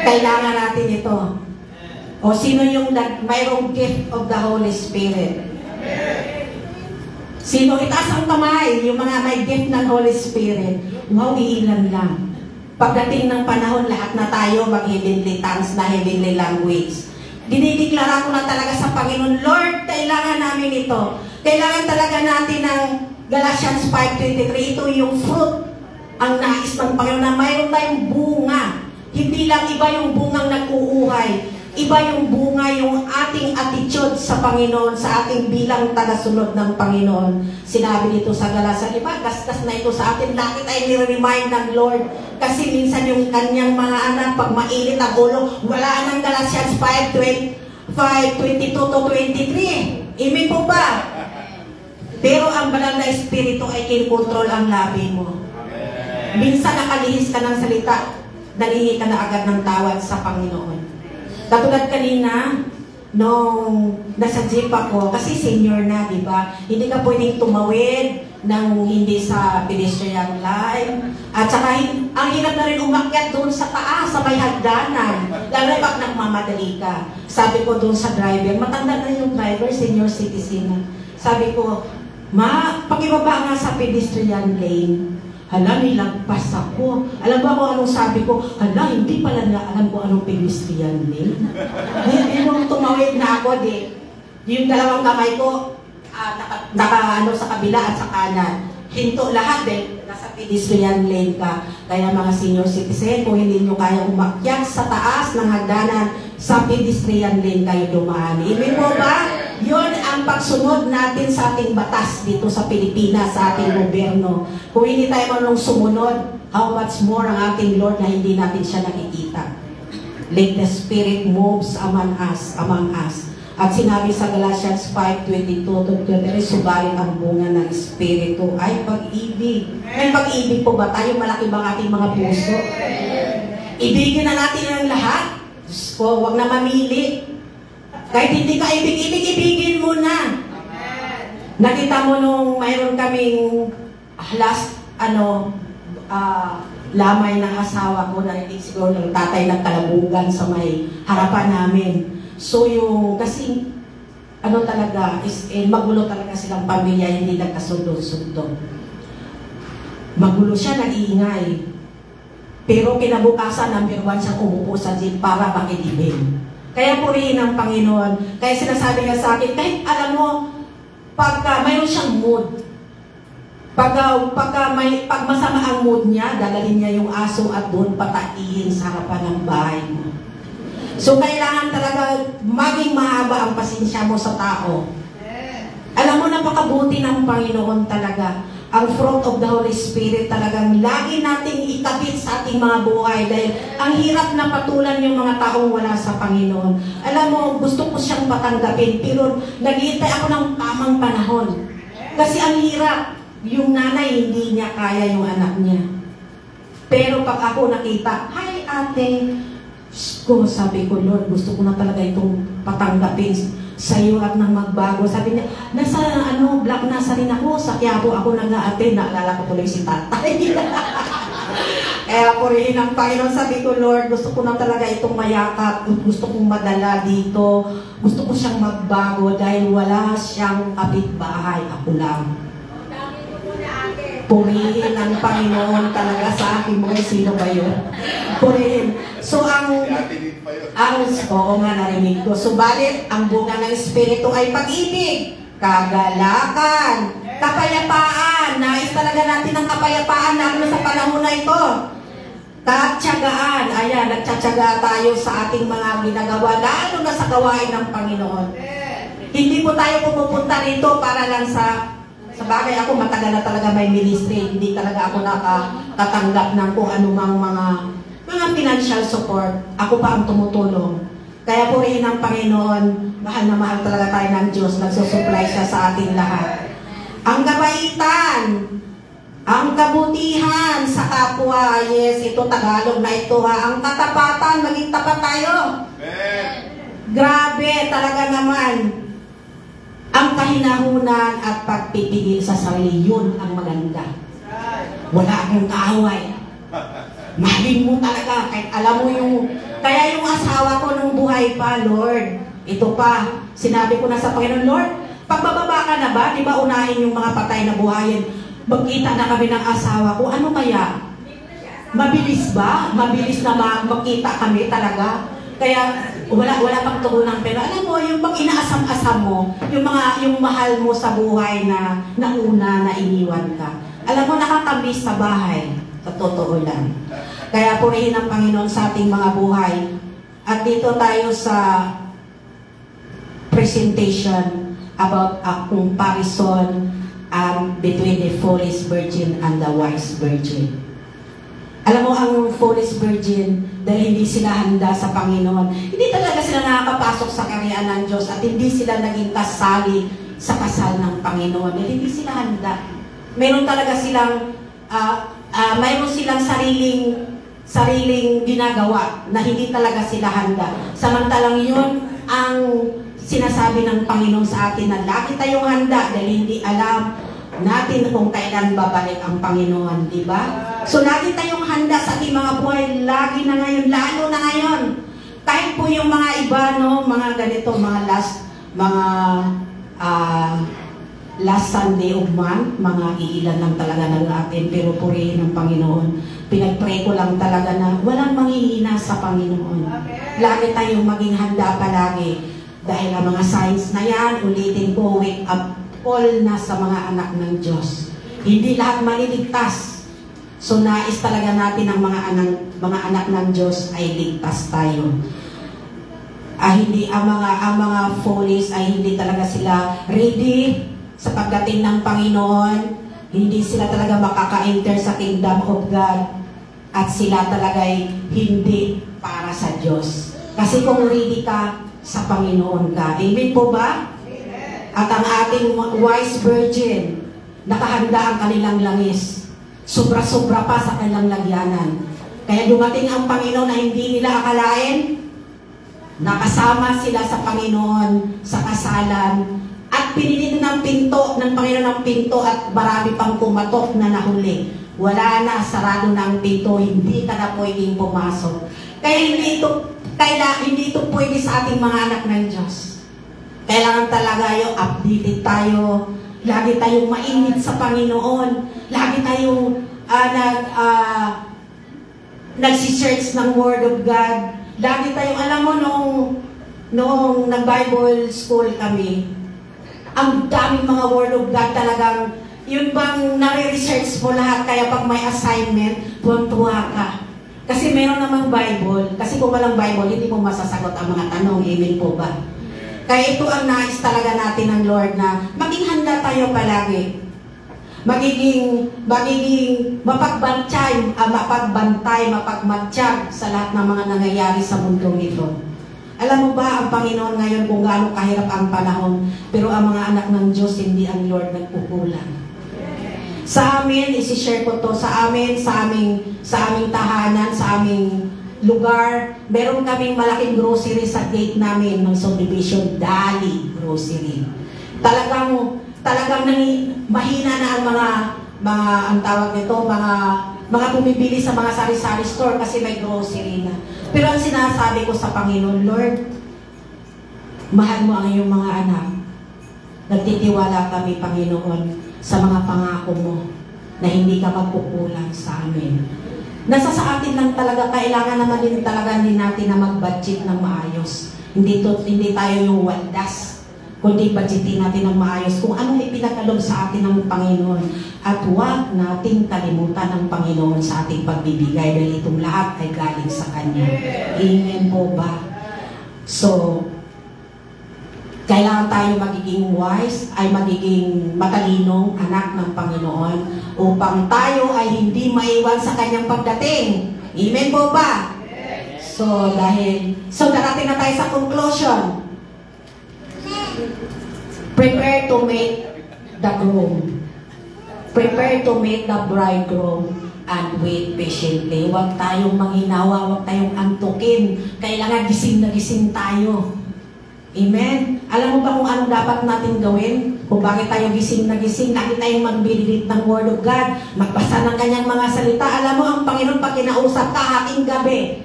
Kailangan natin ito. O sino yung mayroong gift of the Holy Spirit? Sino? Itaas ang kamay, yung mga may gift ng Holy Spirit. Wow, iilan lang. Pagdating ng panahon, lahat na tayo mag-heavenly tongues na heavenly language. Dinideklara ko na talaga sa Panginoon, Lord, kailangan namin ito. Kailangan talaga natin ng Galatians 5:23. Ito yung fruit, ang nais ng Panginoon na mayroon tayong bunga. Hindi lang iba yung bungang nag-uuhay. Iba yung bunga, yung ating attitude sa Panginoon, sa ating bilang tagasunod ng Panginoon. Sinabi dito sa Galatians, iba, gasgas na ito sa atin. Bakit ay nire-remind ng Lord? Kasi minsan yung kanyang mga anak, pag mainit ang ulo, wala nang Galatians 5:22 to 23. Amen po ba? Pero ang banal na Espiritu ay kinkontrol ang labi mo. Minsan nakalihis ka ng salita, dalihi ka na agad ng tawad sa Panginoon. Katulad kanina, nung nasa jeep ako, kasi senior na, di ba? Hindi ka pwedeng tumawid ng hindi sa pedestrian line. At saka, ang hirap na rin umakyat doon sa taas, sa may hagdanan. Lalo pag nagmamadali ka. Sabi ko doon sa driver, matanda na yung driver, senior citizen. Sabi ko, ma, pakibaba nga sa pedestrian lane. Hala, nilagpas ako. Alam ba kung anong sabi ko? Hala, hindi pala na alam ko anong pedestrian lane. Nung tumawid na ako, yung dalawang kamay ko, naka sa kabila at sa kanan. Hinto lahat nasa pedestrian lane ka. Kaya mga senior citizen, kung hindi nyo kaya umakyat sa taas ng hagdanan, sa pedestrian lane kayo dumaan. Ibig mo ba? Yun ang pagsunod natin sa ating batas dito sa Pilipinas, sa ating gobyerno. Kung hindi tayo marunong sumunod, how much more ang ating Lord na hindi natin siya nakikita. Let the Spirit moves among us. At sinabi sa Galatians 5:22 to 23, subalit ang bunga ng Espiritu ay pag-ibig. May pag-ibig po ba tayo? Malaki bang ating mga puso? Ibigin na natin ang lahat. Diyos ko, huwag na mamili. Kahit hindi ka ibigin mo na. Nakita mo nung mayroon kaming lamay ng asawa ko, narinig siguro ng tatay ng kalabugan sa may harapan namin. So kasi talaga, magulo talaga silang pamilya, hindi nagkasundo-sundo. Magulo siya, nag-iingay. Pero kinabukasan, number 1 siyang umupo sa jeep para makilibing. Kaya purihin ang Panginoon. Kaya sinasabi niya sa akin, kahit alam mo, pagka mayroon siyang mood, pag masama ang mood niya, dadalhin niya yung aso at doon pataihin sa harapan ng bahay mo. So kailangan talaga maging mahaba ang pasensya mo sa tao. Alam mo, napakabuti ng Panginoon talaga. Ang fruit of the Holy Spirit talagang lagi nating ikabit sa ating mga buhay dahil ang hirap na patulan yung mga taong wala sa Panginoon. Alam mo, gusto ko siyang patanggapin pero naghihintay ako ng tamang panahon. Kasi ang hirap, yung nanay hindi niya kaya yung anak niya. Pero pag ako nakita, hi ate, sabi ko, Lord, gusto ko na talaga itong patanggapin sa iyo at nang magbago. Sabi niya, Black nasa rin ako, sa Quiapo ako nag-a-attend, naalala ko tuloy si tatay. Kaya purihin ang Panginoon, sabi ko, Lord, gusto ko na talaga itong mayakap, gusto kong madala dito, gusto ko siyang magbago dahil wala siyang kapitbahay, ako lang. Purihin ang Panginoon talaga sa akin mga sino ba yun? Purihin. So oo nga, narinig ko. Subalit, ang bunga ng Espiritu ay pag-ibig, kagalakan, kapayapaan. Nais talaga natin ang kapayapaan lalo sa panahon na ito. Tatsagaan. Ayan, nagtsatsaga tayo sa ating mga ginagawa, lalo na sa gawain ng Panginoon. Hindi po tayo pumupunta rito para lang sa bagay. Ako matagal na talaga may ministry. Hindi talaga ako nakakatanggap ng kung anumang mga financial support. Ako pa ang tumutulong. Kaya purihin ang Panginoon, mahal na mahal talaga tayo ng Diyos, nagsusupply siya sa ating lahat. Ang kabaitan, ang kabutihan sa kapwa, yes, ito Tagalog na ito ha. Ang katapatan, maging tapat tayo. Amen. Grabe, talaga naman. Ang kahinahunan at pagpipigil sa sarili, yun ang maganda. Wala akong kaaway. Mahalin mo talaga, kahit alam mo yung... Kaya yung asawa ko nung buhay pa, Lord, ito pa, sinabi ko na sa Panginoon, Lord, pagbababa ka na ba? Di ba unahin yung mga patay na buhayin? Magkita na kami ng asawa ko, ano kaya? Mabilis ba? Mabilis na magkita kami talaga? Kaya wala pang tugunan, pero alam mo, yung pag inaasam-asam mo, yung mahal mo sa buhay na nauna na iniwan ka. Alam mo, nakakamiss sa bahay. Sa totoo lang. Kaya purihin ang Panginoon sa ating mga buhay. At dito tayo sa presentation about a comparison between the foolish virgin and the wise virgin. Alam mo, ang foolish virgin, dahil hindi sila handa sa Panginoon, hindi talaga sila nakakapasok sa karyaan ng Diyos at hindi sila naging kasali sa kasal ng Panginoon. Dahil hindi sila handa. Meron talaga silang mayroon silang sariling ginagawa na hindi talaga sila handa. Samantalang yun ang sinasabi ng Panginoon sa atin na lagi tayong handa dahil hindi alam natin kung kailan babalik ang Panginoon, di ba? So lagi tayong handa sa ating mga buhay, lagi na ngayon, lalo na ngayon. Kahit po yung mga iba, no, mga ganito, mga last Sunday of month, mga iilan lang talaga ng atin, pero purihin ng Panginoon. Pinagpray ko lang talaga na walang manghihina sa Panginoon. Lagi tayong maging handa palagi. Dahil ang mga signs na yan, ulitin ko, wake up call na sa mga anak ng Diyos. Hindi lahat maliligtas. So nais talaga natin ang mga anak ng Diyos ay ligtas tayo. Hindi ang mga foolish ay hindi talaga sila ready sa pagdating ng Panginoon, hindi sila talaga makaka-enter sa kingdom of God at sila talaga ay hindi para sa Diyos. Kasi kung ready ka, sa Panginoon ka. Amen po ba? Amen. At ang ating wise virgin, nakahanda ang kanilang langis. Sobra-sobra pa sa kanilang lagyanan. Kaya dumating ang Panginoon na hindi nila akalain, nakasama sila sa Panginoon sa kasalan. At pinili ng pinto ng Panginoon ng pinto at marami pang kumatok na nahuli. Wala na, sarado na ang pinto, hindi ka na pwedeng pumasok. Kaya hindi ito pwede sa ating mga anak ng Diyos. Kailangan talaga yung updated tayo, lagi tayong mainit sa Panginoon, lagi tayong nagsisearch ng Word of God, lagi tayong, alam mo, noong nag-Bible school kami, ang daming mga Word of God talagang, yun bang nare-research mo lahat, kaya pag may assignment, tuwang-tuwa ka. Kasi meron namang Bible, kasi kung walang Bible, hindi mo masasagot ang mga tanong, amen po ba? Kaya ito ang nais talaga natin ng Lord na maging handa tayo palagi. Magiging mapagbantay, mapagmatsyag sa lahat ng mga nangyayari sa mundong ito. Alam mo ba ang Panginoon ngayon kung gaano kahirap ang panahon, pero ang mga anak ng Diyos, hindi ang Lord nagkukulang. Sa amin, isi-share ko to, sa aming tahanan, sa aming lugar, meron kaming malaking grocery sa gate namin ng subdivision, Dali Grocery. Talagang mahina na ang ang tawag nito, mga bumibili sa mga sari-sari store kasi may grocery na. Pero ang sinasabi ko sa Panginoon, Lord, mahal mo ang iyong mga anak. Nagtitiwala kami, Panginoon, sa mga pangako mo na hindi ka magkukulang sa amin. Nasa sa atin lang talaga, kailangan naman din talaga natin na mag-budget ng maayos. Hindi tayo yung waldas, kundi budgetin natin ng maayos kung anong ipinagkaloob sa atin ng Panginoon. At huwag nating kalimutan ng Panginoon sa ating pagbibigay dahil itong lahat ay galing sa Kanya. Amen po ba? So, kailangan tayo magiging wise, ay magiging matalinong anak ng Panginoon upang tayo ay hindi maiwan sa Kanyang pagdating. Amen po ba? So darating na tayo sa conclusion. Prepare to meet the groom. Prepare to meet the bridegroom and wait patiently. Huwag tayong manghinawa, huwag tayong antukin. Kailangan gising na gising tayo. Amen? Alam mo ba kung anong dapat natin gawin? Kung bakit tayo gising na gising, lagi tayong magbibilit ng Word of God, magbasa ng kanyang mga salita. Alam mo, ang Panginoon pag kinausap ka hating gabi.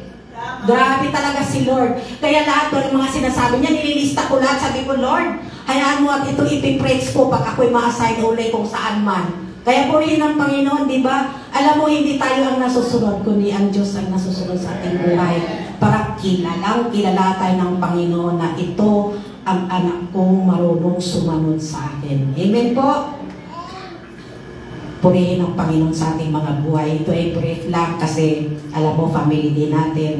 Grabe talaga si Lord. Kaya lahat ng mga sinasabi niya, nililista ko lahat. Sabi ko, Lord, hayaan mo at ito ipipreach ko pag ako'y ma-assign uli kung saan man. Kaya purihin ang Panginoon, di ba? Alam mo, hindi tayo ang nasusunod, kundi ang Diyos ang nasusunod sa ating buhay. Para kilala tayo ng Panginoon na ito ang anak kong marunong sumunod sa akin. Amen po? Purihin ang Panginoon sa ating mga buhay. Ito ay brief lang kasi alam mo, family din natin.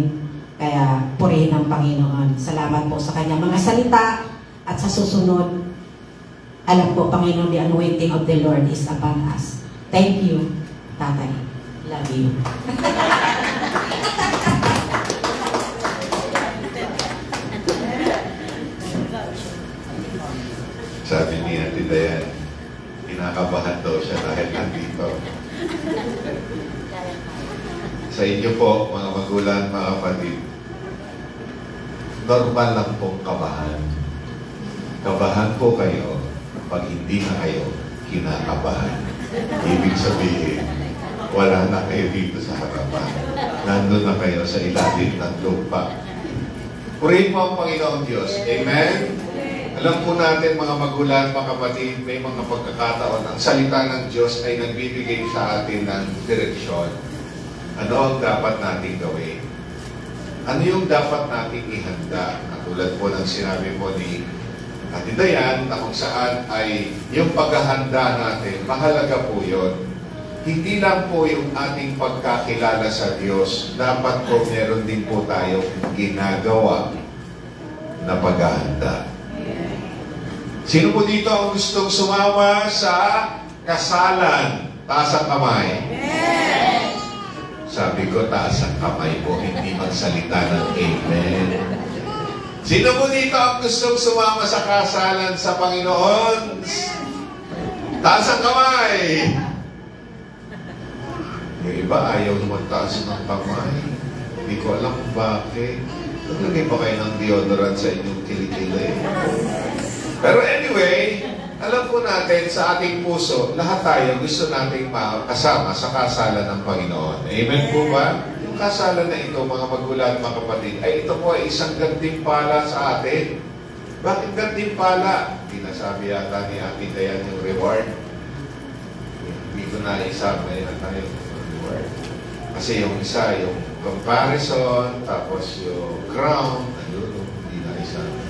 Kaya purihin ang Panginoon. Salamat po sa kanyang mga salita at sa susunod, alam po, Panginoon, the anointing of the Lord is upon us. Thank you, Tatay. Love you. Sabi ni Ate Dayan, kinakabahan daw siya dahil nandito. Sa inyo po, mga magulang, mga kapatid, normal lang pong kabahan. Kabahan po kayo pag hindi na kayo kinakabahan. Ibig sabihin, wala na kayo dito sa harapan. Nandun na kayo sa ilalim ng lupa. Purihin mo ang Panginoong Diyos. Amen? Alam po natin, mga magulang, mga kapatid, may mga pagkakataon. Ang salita ng Diyos ay nagbibigay sa atin ng direksyon. Ano ang dapat natin gawin? Ano yung dapat natin ihanda? Katulad po ng sinabi po ni Ate Dayan, na kung saan ay yung paghahanda natin, mahalaga po yun. Hindi lang po yung ating pagkakilala sa Diyos, dapat po meron din po tayong ginagawa na paghahanda. Sino po dito ang gustong sumama sa kasalan? Taas ang kamay. Sabi ko, taas ang kamay po, hindi magsalita ng amen. Sino po dito ang gustong sumama sa kasalan sa Panginoon? Taas ang kamay. Yung iba ayaw magtaas ng kamay. Hindi ko alam kung bakit. Naglagay pa kayo ng deodorant sa inyong kilikili. Pero anyway, alam po natin sa ating puso, lahat tayo gusto nating makasama sa kasalan ng Panginoon. Amen po ba? Yung kasalan na ito, mga magulang, mga kapatid, ay ito po ay isang gantimpala sa atin. Bakit gantimpala? Pinasabi yata ni Ate Dayan yung reward. Hindi ko na isama na tayo yung reward. Kasi yung isa, yung comparison, tapos yung crown, ayun, hindi na isama.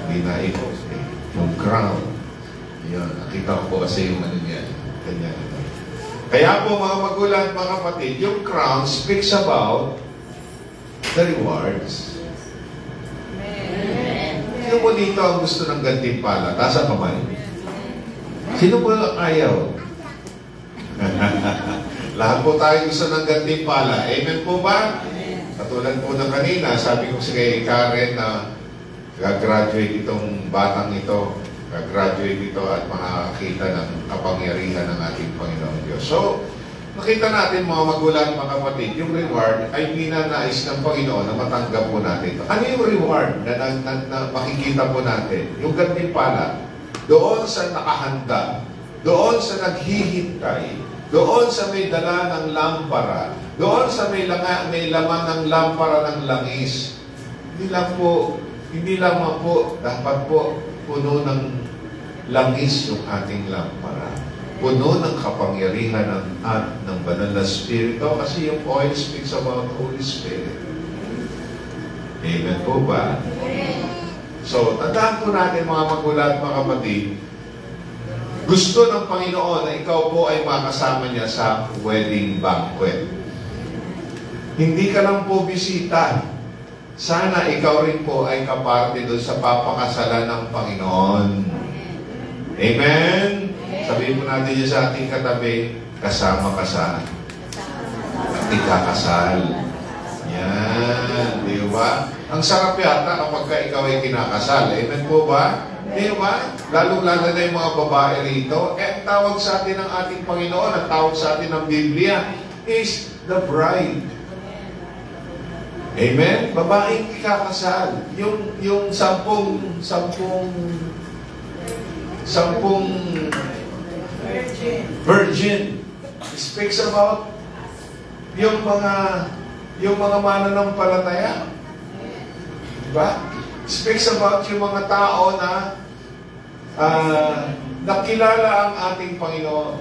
Hindi na ito. Yung crown. Yun. Nakita ko po kasi yung ano niya. Ganyan. Kaya po mga magulang, mga kapatid, yung crown speaks about the rewards. Sino po dito ang gusto ng gantimpala? Taas ang kamay. Sino po ayaw? Lahat po tayo gusto ng gantimpala. Amen po ba? Katulad po ng kanina, sabi ko si Karen na gagraduate itong batang ito, gagraduate ito at makakakita ng kapangyarihan ng ating Panginoon Diyos. So, nakita natin mga magulang, mga kapatid, yung reward ay ninanais ng Panginoon na matanggap po natin. Ano yung reward na makikita po natin? Yung gantimpala, doon sa nakahanda, doon sa naghihintay, doon sa may dala ng lampara, doon sa may laman ng lampara ng langis. Hindi lamang po, dapat po, puno ng langis yung ating lampara. Puno ng kapangyarihan ng banal na Espiritu kasi yung oil speaks about Holy Spirit. Amen po ba? So, tandaan po natin mga magulang at mga kapatid, gusto ng Panginoon na ikaw po ay makasama niya sa wedding banquet. Hindi ka lang po bisita. Sana ikaw rin po ay kaparte doon sa papakasalan ng Panginoon. Amen? Sabihin po natin yun sa ating katabi, kasama ka sa ikakasal. Yan, di ba? Ang sarap yata kapag ka ikaw ay kinakasal. Amen po ba? Di ba? Lalo-lalo na yung mga babae rito. Ang tawag sa atin ng ating Panginoon, ang tawag sa atin ng Biblia is the bride. Amen? Babaeng ikakasal. Yung sampung virgin speaks about yung mga mananampalataya. Diba? Speaks about yung mga tao na nakilala ang ating Panginoon.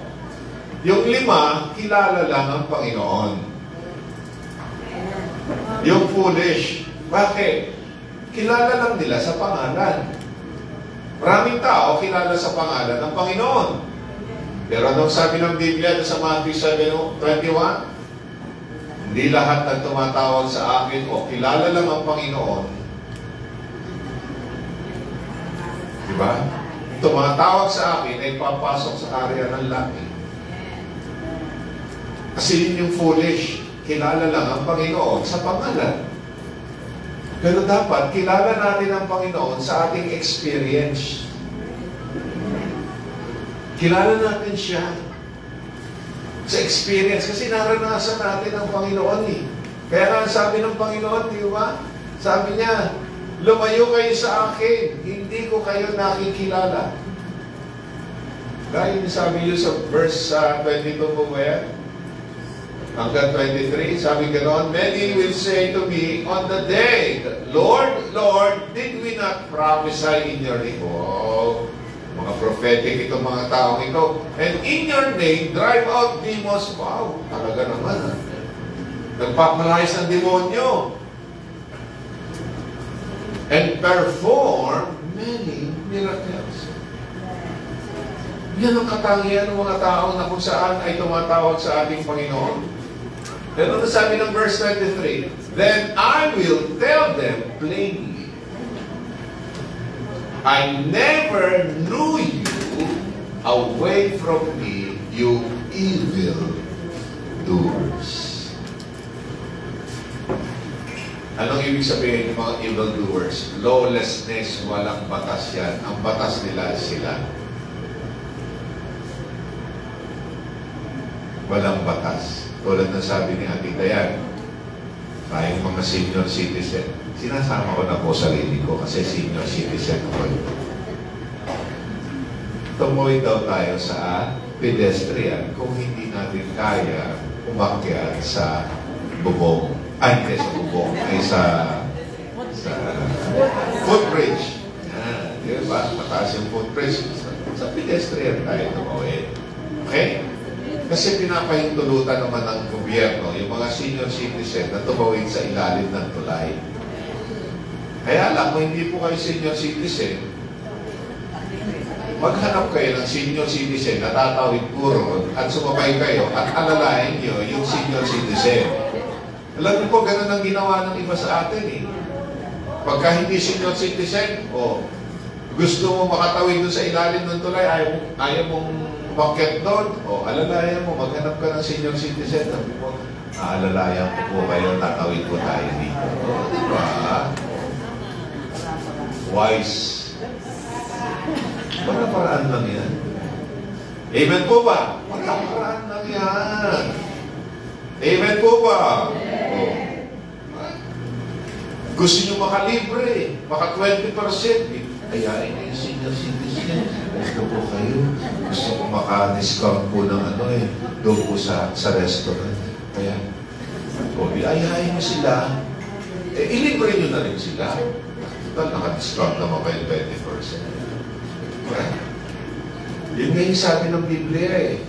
Yung 5, kilala lang ang Panginoon. Yung foolish, bakit? Kilala lang nila sa pangalan. Maraming tao kilala sa pangalan ng Panginoon. Pero anong sabi ng Biblia sa Matthew 7:21? Hindi lahat ng tumatawag sa akin o kilala lang ang Panginoon. Diba? Tumatawag sa akin ay papasok sa area ng langit. Kasi yun yung foolish. Kilala lang ang Panginoon sa pangalan. Pero dapat kilala natin ang Panginoon sa ating experience. Kilala natin siya sa experience. Kasi naranasan natin ang Panginoon eh. Kaya nga sabi ng Panginoon, di ba? Sabi niya, lumayo kayo sa akin, hindi ko kayo nakikilala. Dahil sabi niyo sa verse 22 po ba yan? Hanggang 23, sabi ganoon, many will say to me on the day, Lord, Lord, did we not prophesy in your name? Oh, mga prophetic itong mga taong ito. And in your name, drive out demons. Wow, talaga naman. Nagpapalayas ng demonyo. And perform many miracles. Yan ang katangian ng mga taong na kung saan ay tumatawag sa ating Panginoon. Pero ano sabi ng verse 23? Then I will tell them plainly, I never knew you. Away from me, you evil doers. Anong ibig sabihin ng mga evil doers? Lawlessness, walang batas yan. Ang batas nila sila. Walang batas. Tulad ng sabi ni Ate Dayan, tayong mga senior citizen, sinasama ko na po sarili ko kasi senior citizen ako. Tumoy daw tayo sa pedestrian kung hindi natin kaya umakyat sa bubong. Ay, hindi sa bubong. Ay sa footbridge. Di ba? Mataas yung footbridge. Sa pedestrian tayo tumoy. Okay? Kasi pinapahintulutan naman ng gobyerno yung mga senior citizen na tumawid sa ilalim ng tulay. Kaya lang, kung hindi po kayo senior citizen, maghanap kayo ng senior citizen na tatawid puro at sumabay kayo at alalahin nyo yung senior citizen. Alam niyo po, ganun ang ginawa ng iba sa atin eh. Pagka hindi senior citizen, gusto mo makatawid doon sa ilalim ng tulay, ayaw mong umakyat doon, alalayan mo, maghanap ka ng senior citizen, sabi mo, alalayan ko po kayo, tatawid po tayo dito. Diba? Wise. Para-paraan lang yan. Amen po ba? Para-paraan lang yan. Amen po ba? Gusto nyo makalibre, maka 20%. Ayain na yung senior citizen. Gusto po kayo. Gusto ko maka-discount po ng doon po sa restaurant. Kaya, ayain nyo sila. Ilibre nyo na rin sila. Naka-discount naman kayo 20%. Yun nga yung sabi ng Biblia eh.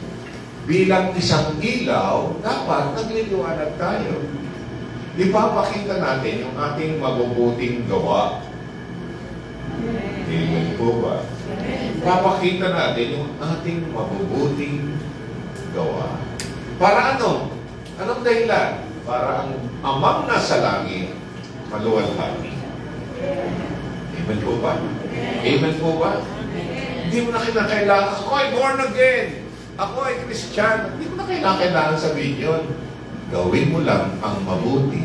Bilang isang ilaw, dapat nagliliwanag tayo. Ipapakita natin yung ating mabubuting gawa. Amen po ba? Papakita natin yung ating mabubuting gawa. Para ano? Anong dahilan? Para ang amang nasa langit, maluwalhati. Amen po ba? Amen po ba? Hindi mo na kinakailangan, ako ay born again. Ako ay Christian. Hindi mo na kailangan sabihin yun. Gawin mo lang ang mabuti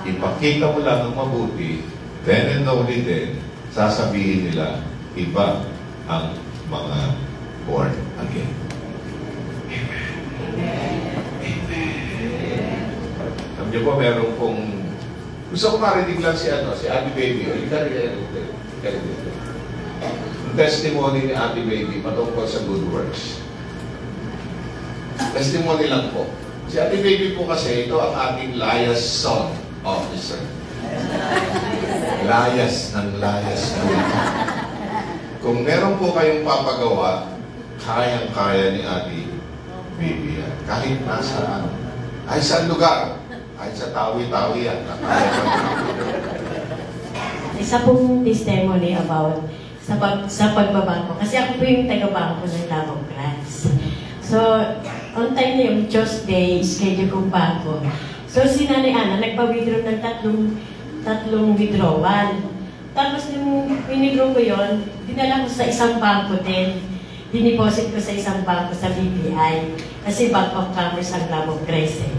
ipakita mo lang ang mabuti, then and only then, sasabihin nila, iba ang mga born again. Amen. Amen. Alam niyo po, meron pong gusto ko marinig lang si Ate Baby. Ang testimony ni Ate Baby patungkol sa good works. Testimony lang po. Si Ate Baby po kasi, ito ang ating liaison officer. Layas ng layas. Kung meron po kayong papagawa, kayang-kaya ni Ate Baby yan. Kahit nasaan. Ay saan lugar. Kahit sa tawi-tawi yan. Isa pong testimony about sa pagbabangko. Kasi ako po yung taga-bangko ng Lavong Grants. So, on time na yung Tuesday, schedule kong bangko. So, si Nanay Ana, nagpa-withdraw ng tatlong withdrawal. Tapos, nung winidraw ko yun, dinala ko sa isang bangko din. Diniposit ko sa isang bangko sa BPI. Kasi Bank of Commerce ang Lavong Grants eh.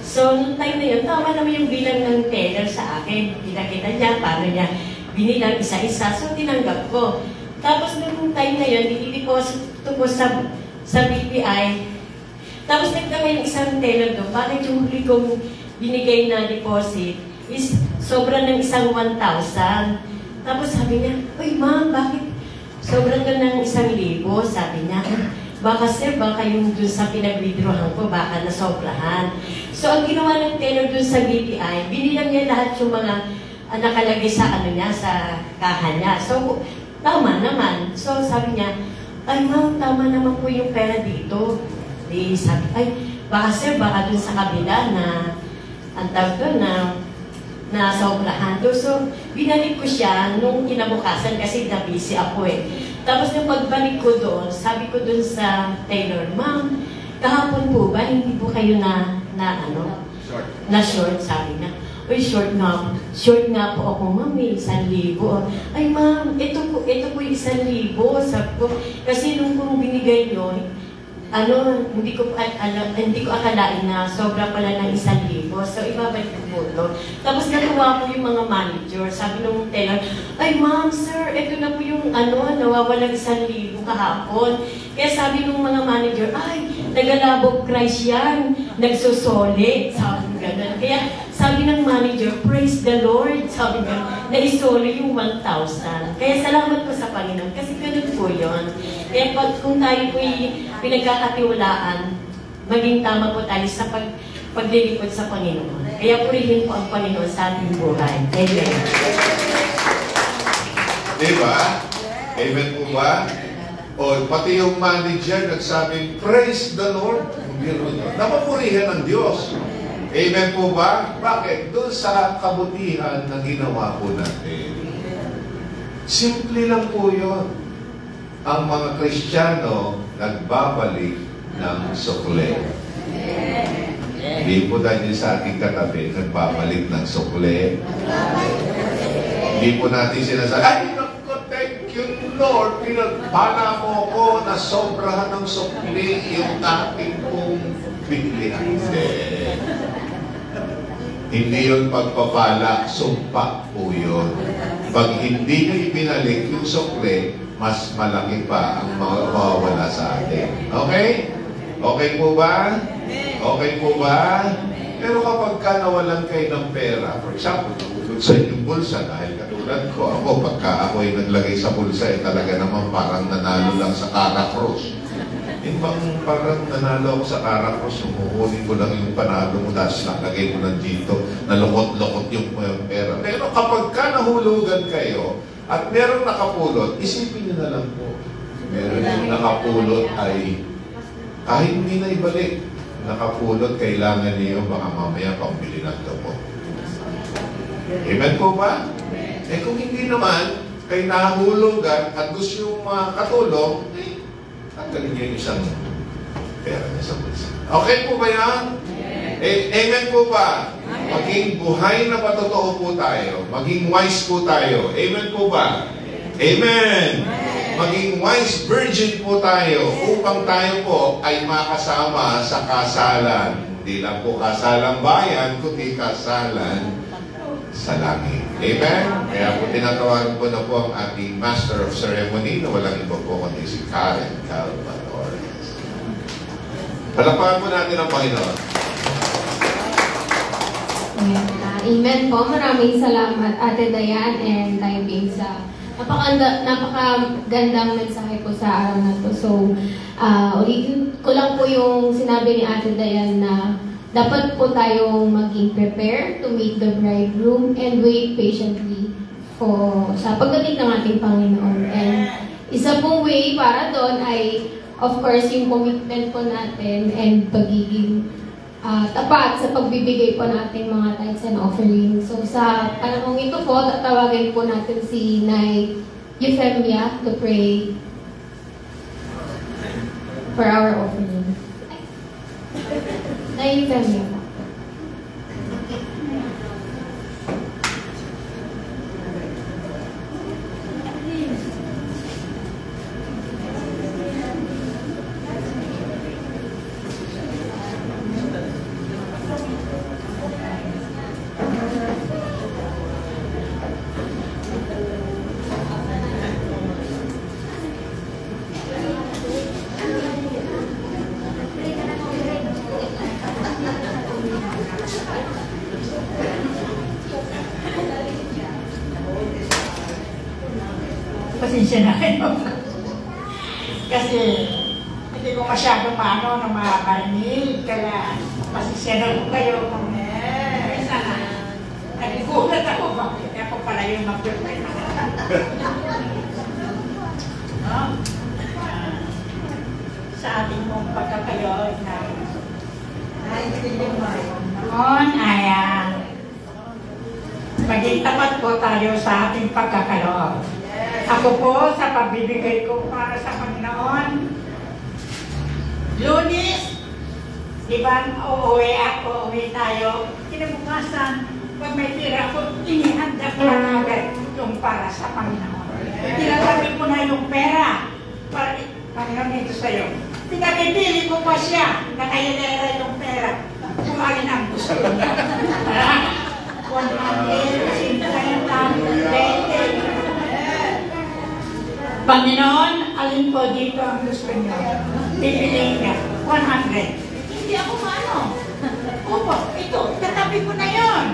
So, nung time na yun, tama naman yung bilang ng teller sa akin. Kita-kita niya, paano niya binilang isa-isa. So, tinanggap ko. Tapos, nung time na yun, dinideposit ko sa BPI. Tapos, nagtama yung isang teller doon. Bakit yung huli kong binigay na deposit is sobra ng isang 1,000. Tapos, sabi niya, uy, ma'am, bakit sobra ka ng 1,000? Sabi niya, baka sir, baka yung dun sa pinag-withdrawhan ko, baka nasobrahan. So, ang ginawa ng teller dun sa BPI, binilang niya lahat yung mga nakalagay sa niya, sa kaha niya. So, tama naman. So, sabi niya, ay ma'am, tama naman po yung pera dito. Di sabi, ay, baka sir, baka dun sa kabila na, ang tawag doon na sobrahan doon. So, binalik ko siya nung kinabukasan kasi na-busy ako eh. Tapos nung pagbalik ko doon, sabi ko doon sa tailor, ma'am, kahapon po ba, hindi po kayo na short, sabi niya. Uy, short nga po ako, ma'am, 1,000. Ay, ma'am, ito po yung 1,000, sabi ko. Kasi nung kung binigay nyo, hindi ko akalain na sobra pala ng 1,000. So, ibabalik ko po ito. Tapos natuwa ko yung mga manager. Sabi nung teller, ay ma'am, sir, ito na po yung nawawalang 1,000 kahapon. Kaya sabi nung mga manager, ay, taga-Lavong Christ yan, nagsusoli. Sabi gano'n. Kaya sabi ng manager, praise the Lord. Sabi nga, naisoli yung 1,000. Kaya salamat po sa Panginoon. Kasi ganun po yun. Kaya kung tayo po'y pinagkakatiwalaan, maging tama po tayo sa paglilipod sa Panginoon. Kaya purihin po ang Panginoon sa ating buhay. Amen. Diba? Amen po ba? O pati yung manager nagsabi, praise the Lord. Napapurihan ng Diyos. Amen po ba? Bakit? Doon sa kabutihan na ginawa po natin. Simple lang po yun. Ang mga Kristiyano nagbabalik ng sukle. Hindi po tayo sa ating katabi nagbabalik ng sukle. Hindi po natin sinasabi, ay, naku, thank you, Lord. Pinagpala mo ko na sobrahan ng sukle yung ating pong bigyan. Hindi yun pagpapala, sumpa po yun. Pag hindi nyo ibinalik yung sukle, mas malaki pa ang mawawala sa atin. Okay? Okay po ba? Okay po ba? Pero kapag ka nawalan kayo ng pera, for example, nahulog sa inyong bulsa, dahil katulad ko, ako, pagka ako'y naglagay sa bulsa, talaga naman parang nanalo lang sa Caracross. Ibang parang nanalo ako sa Caracross, humuhuli ko lang yung panalo mo, tapos nakalagay mo lang dito, nalukot-lukot yung pera. Pero kapag ka nahulugan kayo, at merong nakapulot, isipin nyo na lang po. Meron yung nakapulot ay, kahit hindi na ibalik, nakapulot, kailangan niyo, baka mamaya pambili ng gamot. Amen po ba? Eh kung hindi naman, kayo nahulugan at gusto yung makatulong, tanggalin niyo yung isang pera niya sa bulsa. Okay po ba yan? Amen po ba? Maging buhay na patotoo po tayo. Maging wise po tayo. Amen po ba? Amen! Maging wise virgin po tayo upang tayo po ay makasama sa kasalan. Hindi lang po kasalang bayan, kundi kasalan sa langit. Amen? Kaya po tinatawagan po na po ang ating Master of Ceremony na walang iba po kundi si Karen Calvarez. Palakpakan po natin ang Panginoon. Amen po. Maraming salamat Ate Dayan and Tay Bing sa napakagandang mensahe po sa araw na to. So, ulitin ko lang po yung sinabi ni Ate Dayan na dapat po tayong maging prepare to meet the bridegroom and wait patiently sa pagdating ng ating Panginoon. And isa pong way para doon ay, of course, yung commitment po natin and pagiging tapat sa pagbibigay po natin mga tithes and offerings. So sa panahong ito po, tatawagin po natin si Nay Euphemia to pray for our offering. Nay Euphemia. Pasensya na kayo. Kasi hindi ko masyadong maano na makakarinig. Kaya pasensya na po kayo. Sana. Nagigulat ako. Bakit ako pala yung mag-prepare na. No? Sa ating mong pagkakayoy na noon ay maging tapat po tayo sa ating pagkakaloob. Ako po sa pagbibigay ko para sa Panginoon, Lunes, di ba, uuwi tayo, kinabukasan, pag may tira ako, inihanda ko na agad yung para sa Panginoon. Tinatabi ko na yung pera, para, Panginoon, ito sa'yo. Pinapipili ko pa siya, nakayalera yung pera, kung alin ang gusto niya. 150, Panginoon, alin po dito ang gusto niyo? Pipiliin niya. 100. Hindi ako maano. Opo, ito. Katabi ko na yon.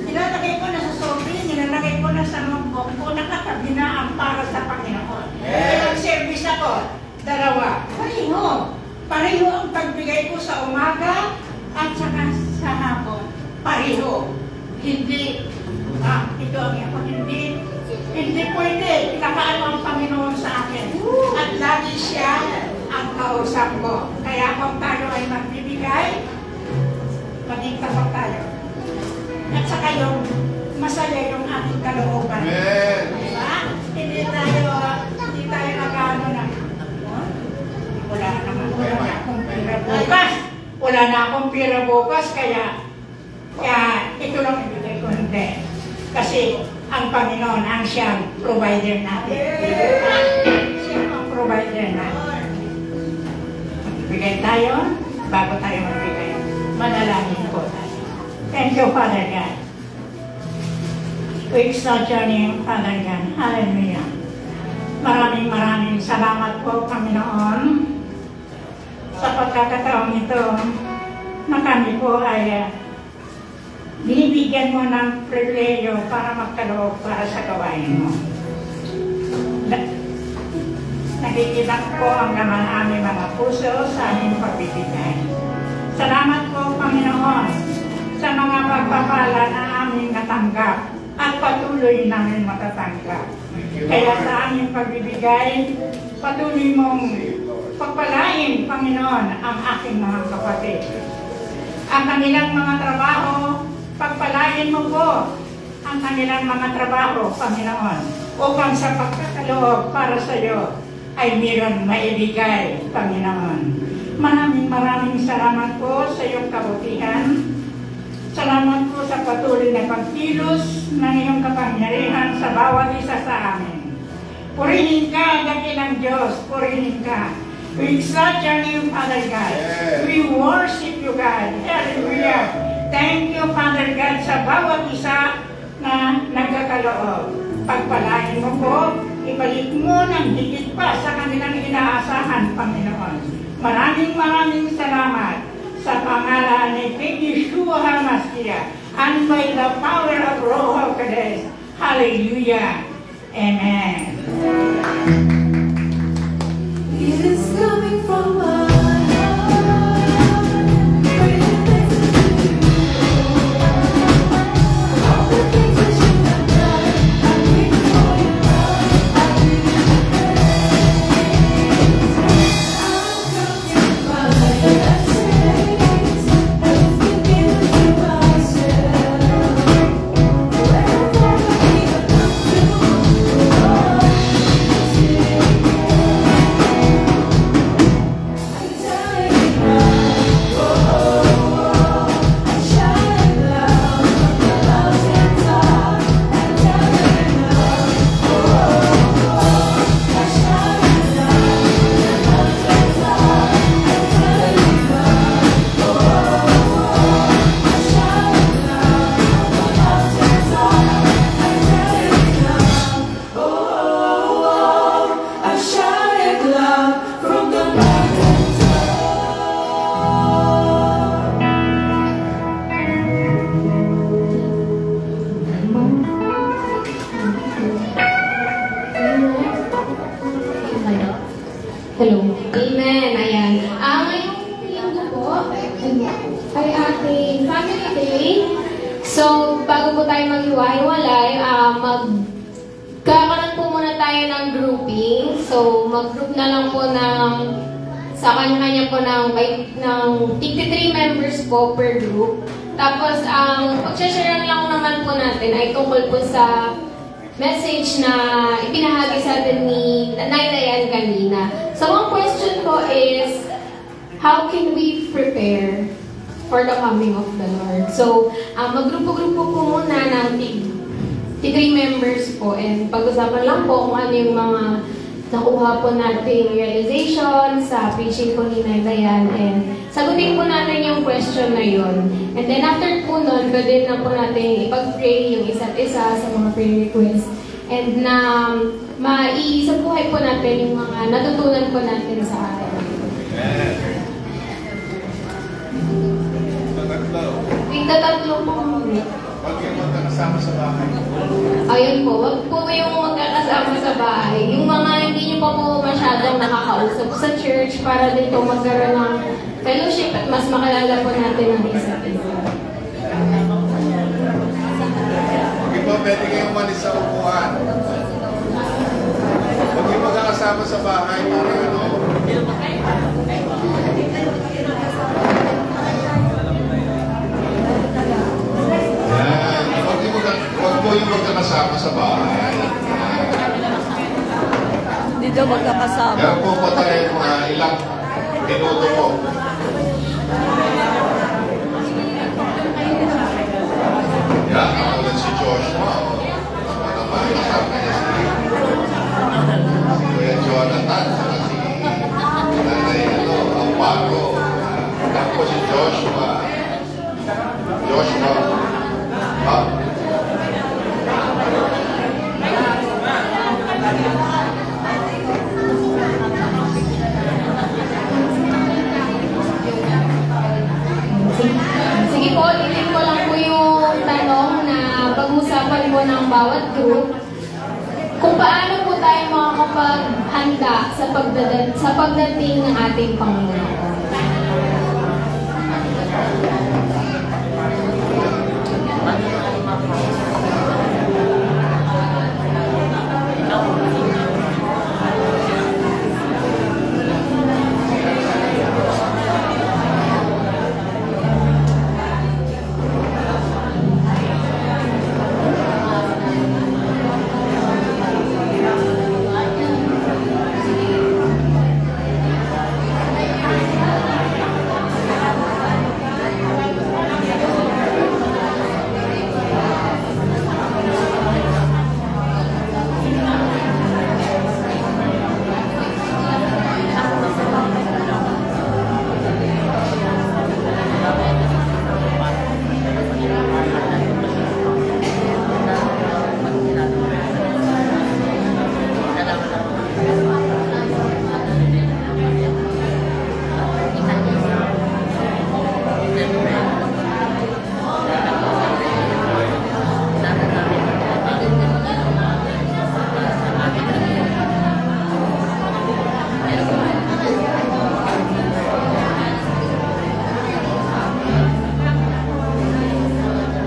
Nilalagay ko na sa sobre, nilalagay ko na sa notebook ko, nakatabi na ang para sa Panginoon. Kaya mag-service ako. Dalawa. Pareho. Pareho ang pagbigay ko sa umaga at saka sa hapon. Pareho. Hindi. Ito ang ako. Hindi pwede. Pinakaano ang Panginoon sa akin. At lagi siya ang kausap ko. Kaya kung tayo ay magbibigay, maging tapat tayo. At saka yung masaya yung ating kalooban. Diba? Hindi tayo nag-ano na. Wala na akong pira bukas. Wala na akong pira bukas, kaya ito lang ibigay ko. Hindi. Kasi ang Panginoon ang siyang provider natin. Siya ang provider natin. Magbigay tayo, bago tayo magbigay. Manalangin po tayo. Thank you, Father God. We exalt your name, Father God. Hallelujah. Maraming salamat po, Panginoon, sa pagkakataong ito na kami po ay binibigyan mo ng pribileyo para magkaloob para sa gawain mo. Nakikita ko ang naman aming mga puso sa aming pagbibigay. Salamat po, Panginoon, sa mga pagpapala na aming natanggap at patuloy namin matatanggap. Kaya sa aming pagbibigay, patuloy mong pagpalain, Panginoon, ang aking mga kapatid. Ang kanilang mga trabaho, pagpalain mo po ang kanilang mga trabaho, Panginoon, upang sa pagkakaloob para sa iyo ay mayroon maibigay, Panginoon. Maraming salamat po sa iyong kabutihan. Salamat po sa patuloy na pagkilos ng iyong kapangyarihan sa bawat isa sa amin. Purihin ka, dakilang Diyos, purihin ka. We exalt your name, Father God. We worship you, God. Hallelujah. Thank you, Father God, sa bawat isa na nagkakaloob. Pagpalain mo po, ibalik mo ng higit pa sa kanilang inaasahan, Panginoon. Maraming salamat sa pangalan ni Yeshua HaMashiach and by the power of Roho HaKodesh. Hallelujah. Amen. It is coming from my Hello. Amen. Ayan. Ngayong linggo po ay ating family day. So, bago po tayo maghiwa-hiwalay, magkakaroon po muna tayo ng grouping. So, mag-group na lang po sa kanya-kanya po ng 53 members po per group. Tapos, ang pag-share lang naman po natin ay tungkol po sa message na ipinahagi sa atin ni Nanay Dayan kanina. So, ang question ko is, how can we prepare for the coming of the Lord? So, maggrupo-grupo po muna ng 3 members po and pag-usapan lang po kung ano yung mga nakuha po nating realization sa preaching po ni Nanay Dayan and sagutin po natin yung question na yun. And then after po nun, pwede na po natin ipag-pray yung isa't isa sa mga prayer requests and na maisabuhay po natin yung mga natutunan po natin sa araw. Tatlo po muna. Huwag yung magkakasama sa bahay. Ayun po, wag po yung magkakasama sa bahay. Yung mga hindi nyo pa po masyadong nakakausap sa church para din po magkaroon ng fellowship at mas makalala po natin ang isa't isa. Huwag yung pwede kayong umalis sa upuan. Huwag yung magkakasama sa bahay para ano. Huwag po yung magkakasama sa bahay. Hindi daw magkakasama. Kaya po pa tayo mga ilang minuto po. Yan, ako lang si Joshua. Ano ba, kasama niya si Kuya Jonathan, saka si Nanay Amparo. Yan po si Joshua. Joshua. Ha? Sige po, ulitin ko lang po yung tanong na pag-usapan po ng bawat group. Kung paano po tayo makakapaghanda sa pagdating ng ating Panginoon.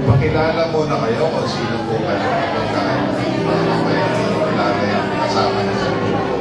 Pakilala mo na kayo kung sino po kayo. Pagkaan may kilala yung kasama niyo sa grupo.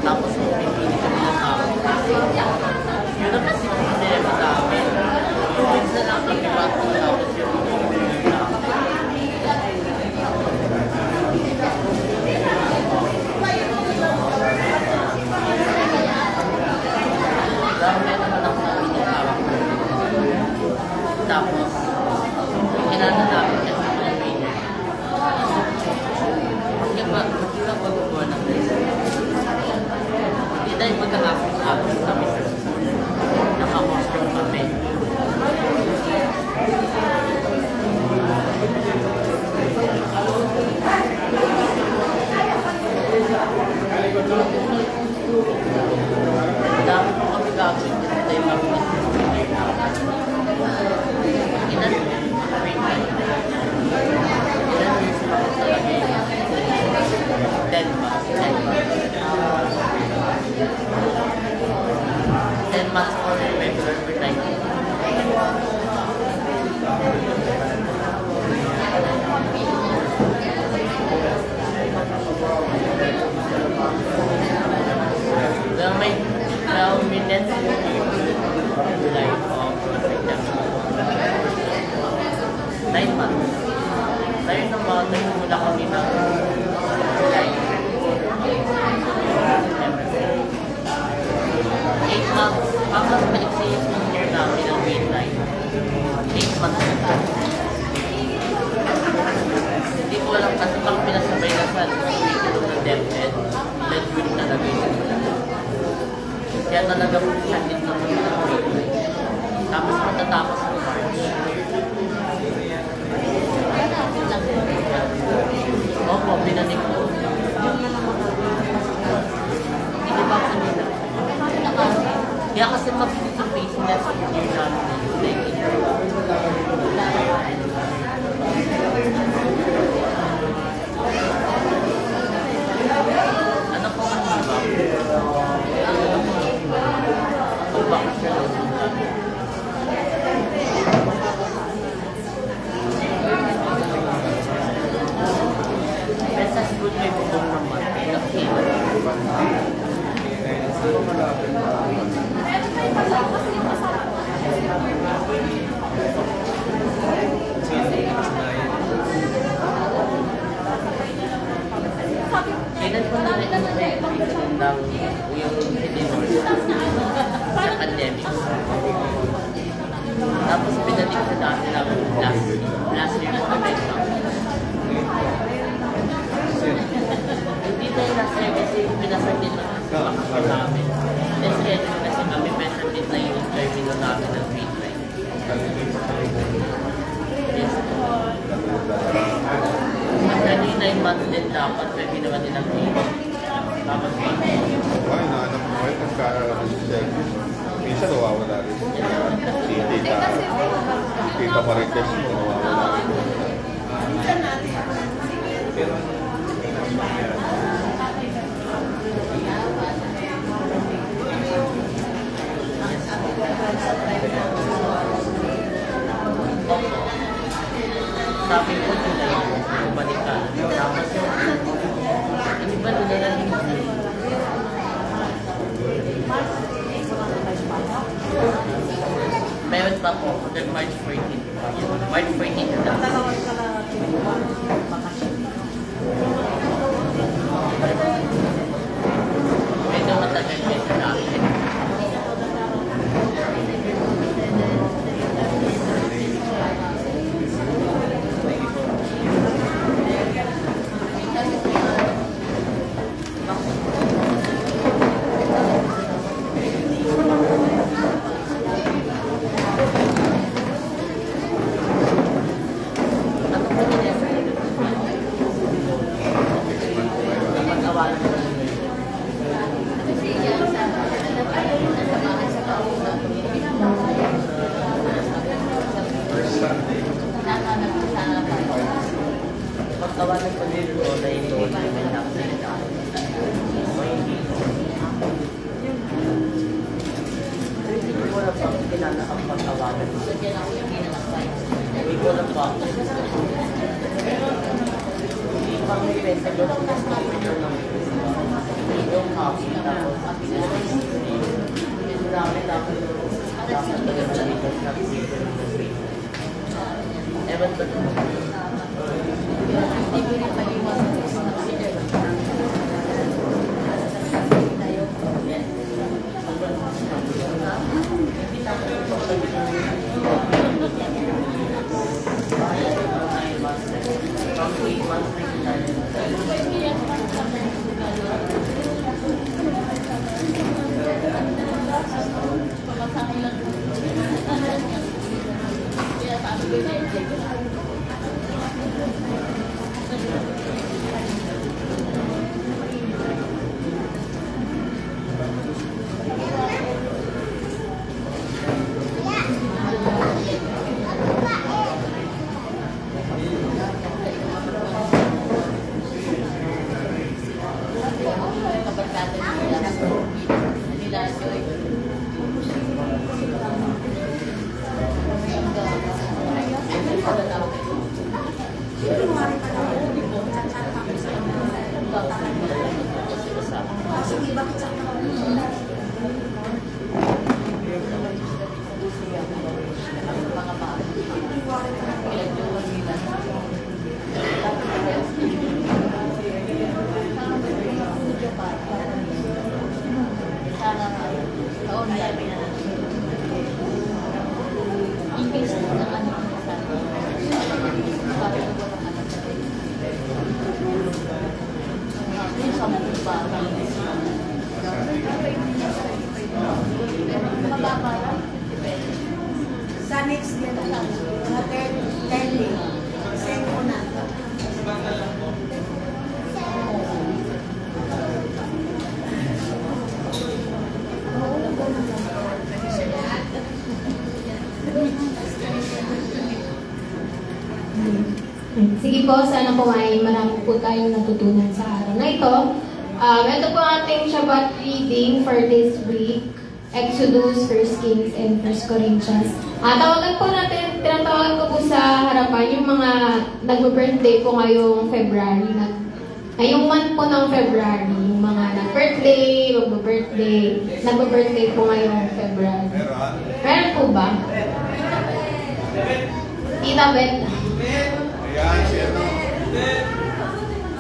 Tapos pipili kami ng tao. Yun ang kasi problema namin. Minsan lang kami bago tapos yung pipili namin. Dami naman ako sa pinitawag ko. Tapos, kinana namin kasi sa Pilipinas. Kaya ba, kita pagkukuha ng resa. Hindi dahil magkakapos kami sa school. Nakakostrom kami. Dami po kami gagawin kasi tayo mag-miss. Ilan years pa ako talaga yun. 10 months. 10 months for regular overtime. Well, may 12 minutes life of freedom. 9 months. Tayo ng mga nagsimula kami ng July. 8 months. Hanggang maiksi yung year namin ng grade 9. 8 months na. Hindi ko alam kasi pang pinasabay na sa curriculum ng DepEd. Let good talaga yun. Kaya talaga po sakit na po ng grade 9. Tapos matatapos ng March. Opo, pinanik ko. Hindi ba ako nila? Kaya kasi mabilis ang pacing na sa year namin. Ano po ang magbakasyon ang namin. Sa school may bubong naman. Kailan po na rin ang ng yung Pilipinas sa pandemic. Tapos pinalik sa dati lang last year po na hindi tayo na-service yung pinasabit na kasi namin. Kasi kami pinasabit na yung terminal namin ng grade 9. Yes po. Kasi 9 months din dapat pwede naman din ang grade. Tapos pa. Ay, naanap mo ito nagka-service. Minsan nawawala rin. Tita Marites mo, nawawala rin. Pero sabi ko nila yung balikan. Tapos yung iba nila lang yung meron pa po hanggang March 14. March 14 na lang. Medyo matagal din sa namin. Pagkawalan ko dito na ito namin nakasita. Hindi ko na pa kilala ang pagkawalan. Hindi ko na pa. Hindi pa may pwede ko lang ito ng video. housing, tapos dami-dami ewan ko naman. Sa next year na lang, mga 10 day, send ko na. Sige po, sana po ay marami po tayong natutunan sa araw na ito. Ito po ating Shabbat reading for this week. Exodus, 1 Kings, and 1 Corinthians. Tawagan po natin, tinatawagan ko po sa harapan yung mga nagbe-birthday po ngayong February. Ngayong month po ng February, yung mga nag-birthday, nagbe-birthday po ngayong February. Meron po ba? Tita Beth.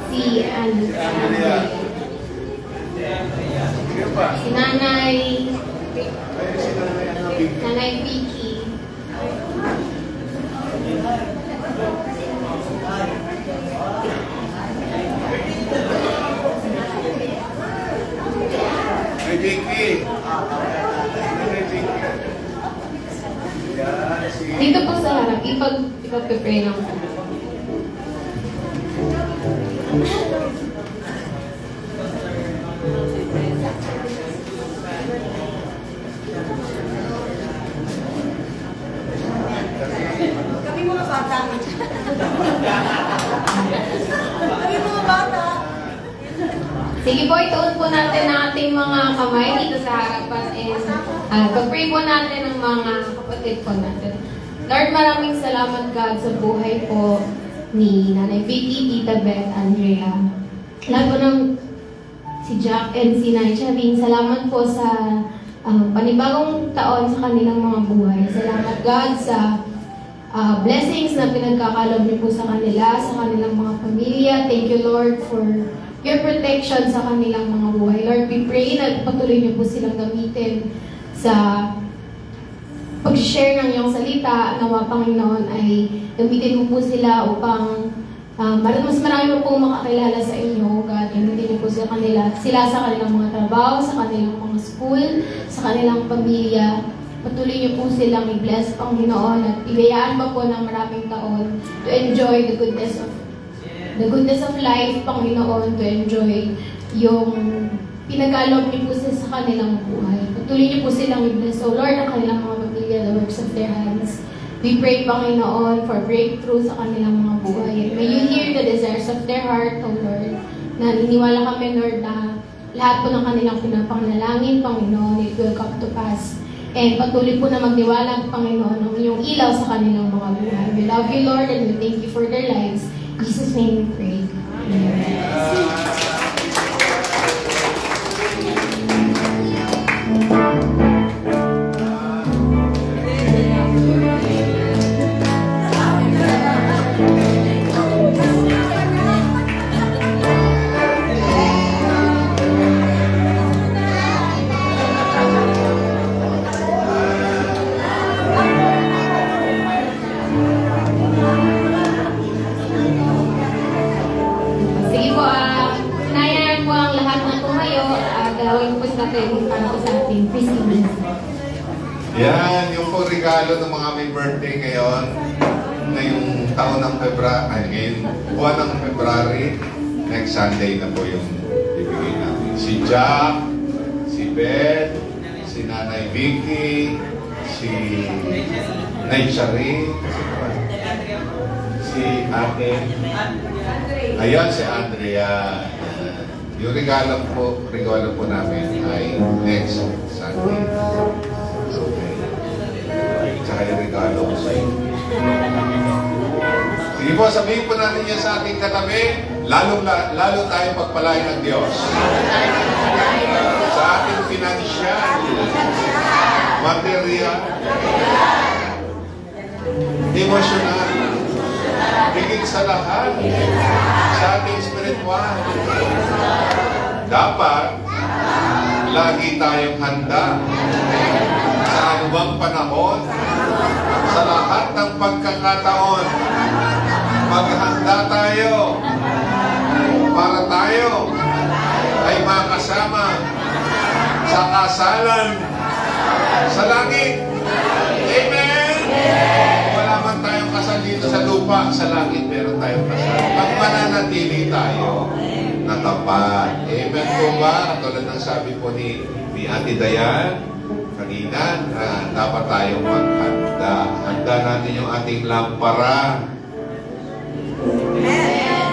Si Andrea. Si Nanay Vicky. Hey, Vicky. Dito po sa harap, ipag-pray lang po. Kami mga bata. Kami mga bata. Sige po, ituon po natin ang ating mga kamay dito sa harapan and pag-pray po natin ang mga kapatid po natin. Lord, maraming salamat God sa buhay po ni Nanay Vicky, Tita Beth, Andrea. Lahat po ng si Jack and si Nanay Chavin, salamat po sa panibagong taon sa kanilang mga buhay. Salamat God sa blessings na pinagkakalob niyo po sa kanila, sa kanilang mga pamilya. Thank you Lord for your protection sa kanilang mga buhay. Lord, we pray na patuloy niyo po silang gamitin sa pag-share ng iyong salita. Nawa, Panginoon, ay gamitin mo po sila upang mas marami mo pong makakilala sa inyo, God. Gamitin niyo po sila sa kanilang mga trabaho, sa kanilang mga school, sa kanilang pamilya. Patuloy niyo po silang i-bless, Panginoon, at ibigayaan mo po ng maraming taon to enjoy the goodness of life, Panginoon, to enjoy yung pinag-alob niyo po sila sa kanilang buhay. Patuloy niyo po silang i-bless, O Lord, ang kanilang mga pamilya, the works of their hands. We pray, Panginoon, for breakthrough sa kanilang mga buhay. And may you hear the desires of their heart, O Lord. Naniniwala kami, Lord, na lahat po ng kanilang pinapanalangin, Panginoon, it will come to pass. And patuloy po na magniwalag, Panginoon, ng iyong ilaw sa kanilang mga buhay. We love you, Lord, and we thank you for their lives. In Jesus' name we pray. Amen. dalawin po sa natin para po sa ating Christmas. Yan, yung po regalo ng mga may birthday ngayon, ngayong taon ng February, ngayon buwan ng February, next Sunday na po yung bibigay natin. Si Jack, si Beth, si Nanay Vicky, si Nay Charin, si Ate, ayan si Andrea. Yung regalo po namin ay next Sunday. Okay. Tsaka yung regalo ko sa inyo. Sige po, sabihin po natin yan sa ating katabi, lalo tayong pagpalain ng Diyos. Sa ating financial, material, emotional, higit sa lahat, sa ating spiritual. Dapat, lagi tayong handa sa anumang panahon, sa lahat ng pagkakataon. Maghanda tayo para tayo ay makasama sa kasalan sa langit. Amen! Wala man tayong kasal dito sa lupa, sa langit meron tayong kasal. Pag mananatili tayo na tapat. Amen po ba? Tulad ng sabi po ni Ate Dayan kanina, dapat tayong maghanda. Handa natin yung ating lampara.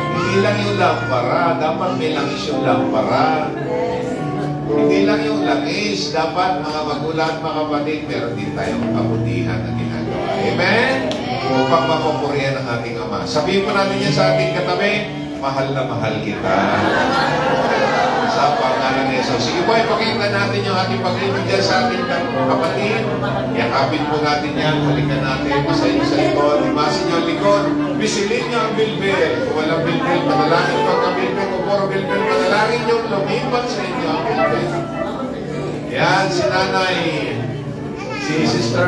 Hindi lang yung lampara, dapat may langis yung lampara. Hindi lang yung langis, dapat mga magulang at mga kapatid, meron din tayong kabutihan na ginagawa. Amen? Upang mapupurihan ang ating Ama. Sabihin po natin yan sa ating katabi, mahal na mahal kita. Sa pangalan ni Jesus. Sige po, ipakita natin yung ating pag-ibig dyan sa ating kapatid. Yakapin po natin yan, halikan natin, masayin sa likod, imasin nyo ang likod, bisilin nyo ang bilbil. Kung walang bilbil, panalangin pagka-bilbil, kung puro bilbil, panalangin nyo, lumipat sa inyo ang bilbil. Yan, si Nanay, si Sister,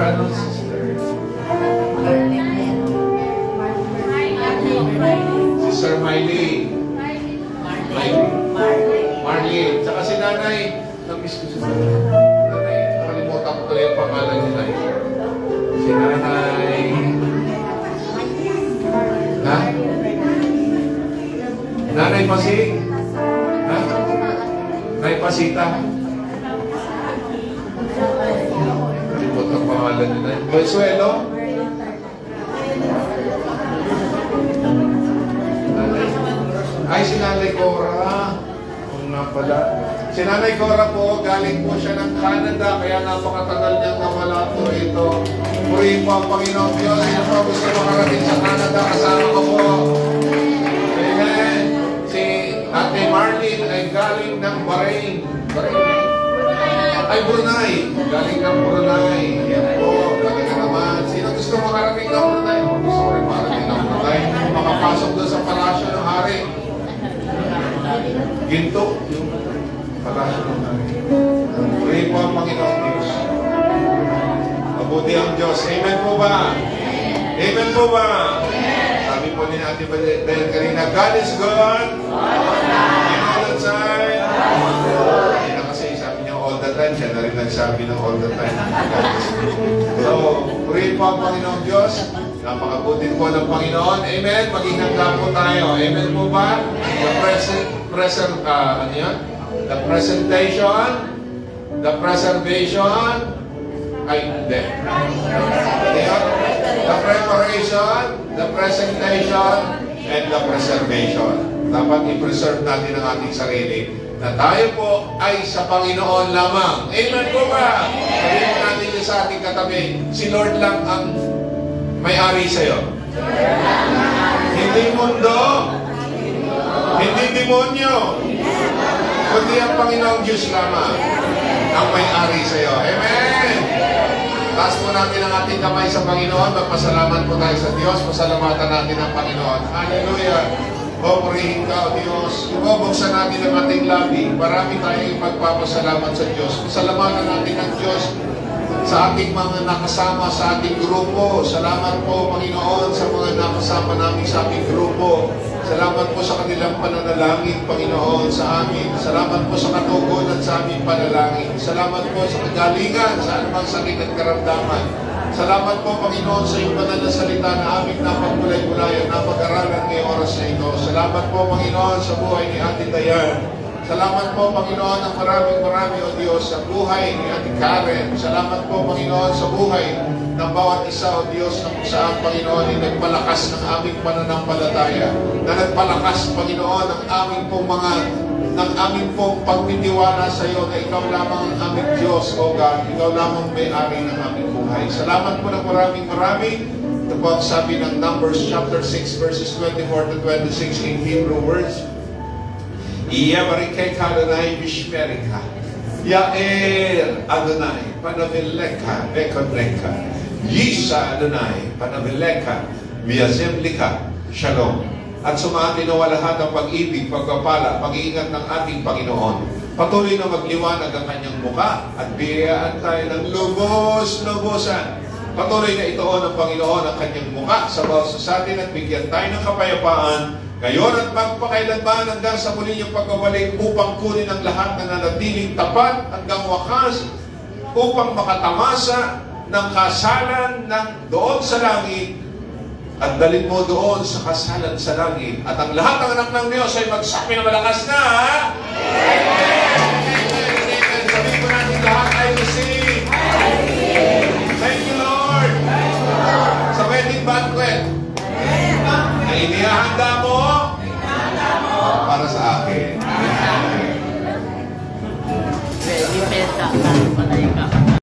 Sister Miley. Marlene. Tsaka si Nanay. Namiss ko si Nanay. Nakalimutan ko tuloy ang pangalan ni Nanay. Si Nanay. Ha? Nanay Pasig? Ha? Nanay Pasita? Nakalimutan ang pangalan ni Nanay. Consuelo? Ay, si Nanay Cora. Kung nga pala. Si Nanay Cora po, galing po siya ng Canada, kaya napakatagal niyang nawala po ito. Purihin po ang Panginoon Diyos. Sino po gusto makarating sa Canada, kasama ko po. Amen. Si Ate Marlene ay galing ng Bahrain. Ay, Brunei. Galing ng Brunei. Yan po. Galing na naman. Sino gusto makarating ng Brunei? Gusto rin makarating ng Brunei. Makapasok doon sa palasyo ng hari. Ginto, yung palasyo ng hari. Purihin po ang Panginoon Diyos. Mabuti ang Diyos. Amen po ba? Amen po ba? Sabi po ni Ate Dayan kanina, God is good. In all the time. Hindi na kasi sabi niya all the time. Siya na rin nagsabi ng all the time. So, purihin po ang Panginoon Diyos. Napakabutin po ng Panginoon. Amen. Maging handa po tayo. Amen po ba? The presentation, the preservation, the preparation, the presentation, and the preservation. Dapat i-preserve natin ang ating sarili na tayo po ay sa Panginoon lamang. Amen po ba? Sabihin natin yun sa ating katabi, si Lord lang ang may-ari sa'yo. Hindi mundo, hindi demonyo, kundi ang Panginoong Diyos lamang ang may-ari sa'yo. Amen! Taas po natin ang ating kamay sa Panginoon. Magpasalamat po tayo sa Diyos. Pasalamatan natin ang Panginoon. Hallelujah! O, purihin ka, O Diyos. Buksan natin ang ating labi. Marami tayong magpapasalamat sa Diyos. Pasalamatan natin ang Diyos sa ating mga nakasama sa ating grupo. Salamat po, Panginoon, sa mga nakasama namin sa ating grupo. Salamat po sa kanilang pananalangin, Panginoon, sa amin. Salamat po sa katugunan sa aming panalangin. Salamat po sa kagalingan sa anumang sakit at karamdaman. Salamat po, Panginoon, sa iyong banal na salita na aming napagmulay-mulayan, napag-aralan ngayong oras na ito. Salamat po, Panginoon, sa buhay ni Ate Dayan. Salamat po, Panginoon, ang maraming o Diyos, sa buhay ni Ate Karen. Salamat po, Panginoon, sa buhay ng bawat isa, o Diyos, na kung saan, Panginoon, ay nagpalakas ng aming pananampalataya. Na nagpalakas, Panginoon, ng aming pong pagtitiwala sa iyo na ikaw lamang ang aming Diyos, O God. Ikaw lamang may-ari ng aming buhay. Salamat po ng maraming. Ito po ang sabi ng Numbers chapter 6 verses 24 to 26 in Hebrew words. Yabarikay ka Adonai Bishmerika. Yair Adonai Panavileka Bekodreka. Yisa Adonai Panavileka Viazemlika. Shalom. At sumaatin nawa lahat ang pag-ibig, pagpapala, pag-iingat ng ating Panginoon. Patuloy na magliwanag ang kanyang muka at biyayaan tayo ng lubos-lubosan. Patuloy na itoon ng Panginoon ang kanyang muka sa bawat sa atin at bigyan tayo ng kapayapaan ngayon at magpakailanman hanggang sa muli niyang pagbabalik upang kunin ang lahat na nanatiling tapat hanggang wakas upang makatamasa ng kasalan ng doon sa langit at dalhin mo doon sa kasalan sa langit. At ang lahat ng anak ng Diyos ay magsabi na malakas na Amen! Amen! Sabihin ko natin lahat ay receive. Thank you, Lord. Sa wedding banquet na inihahanda mo para sa akin.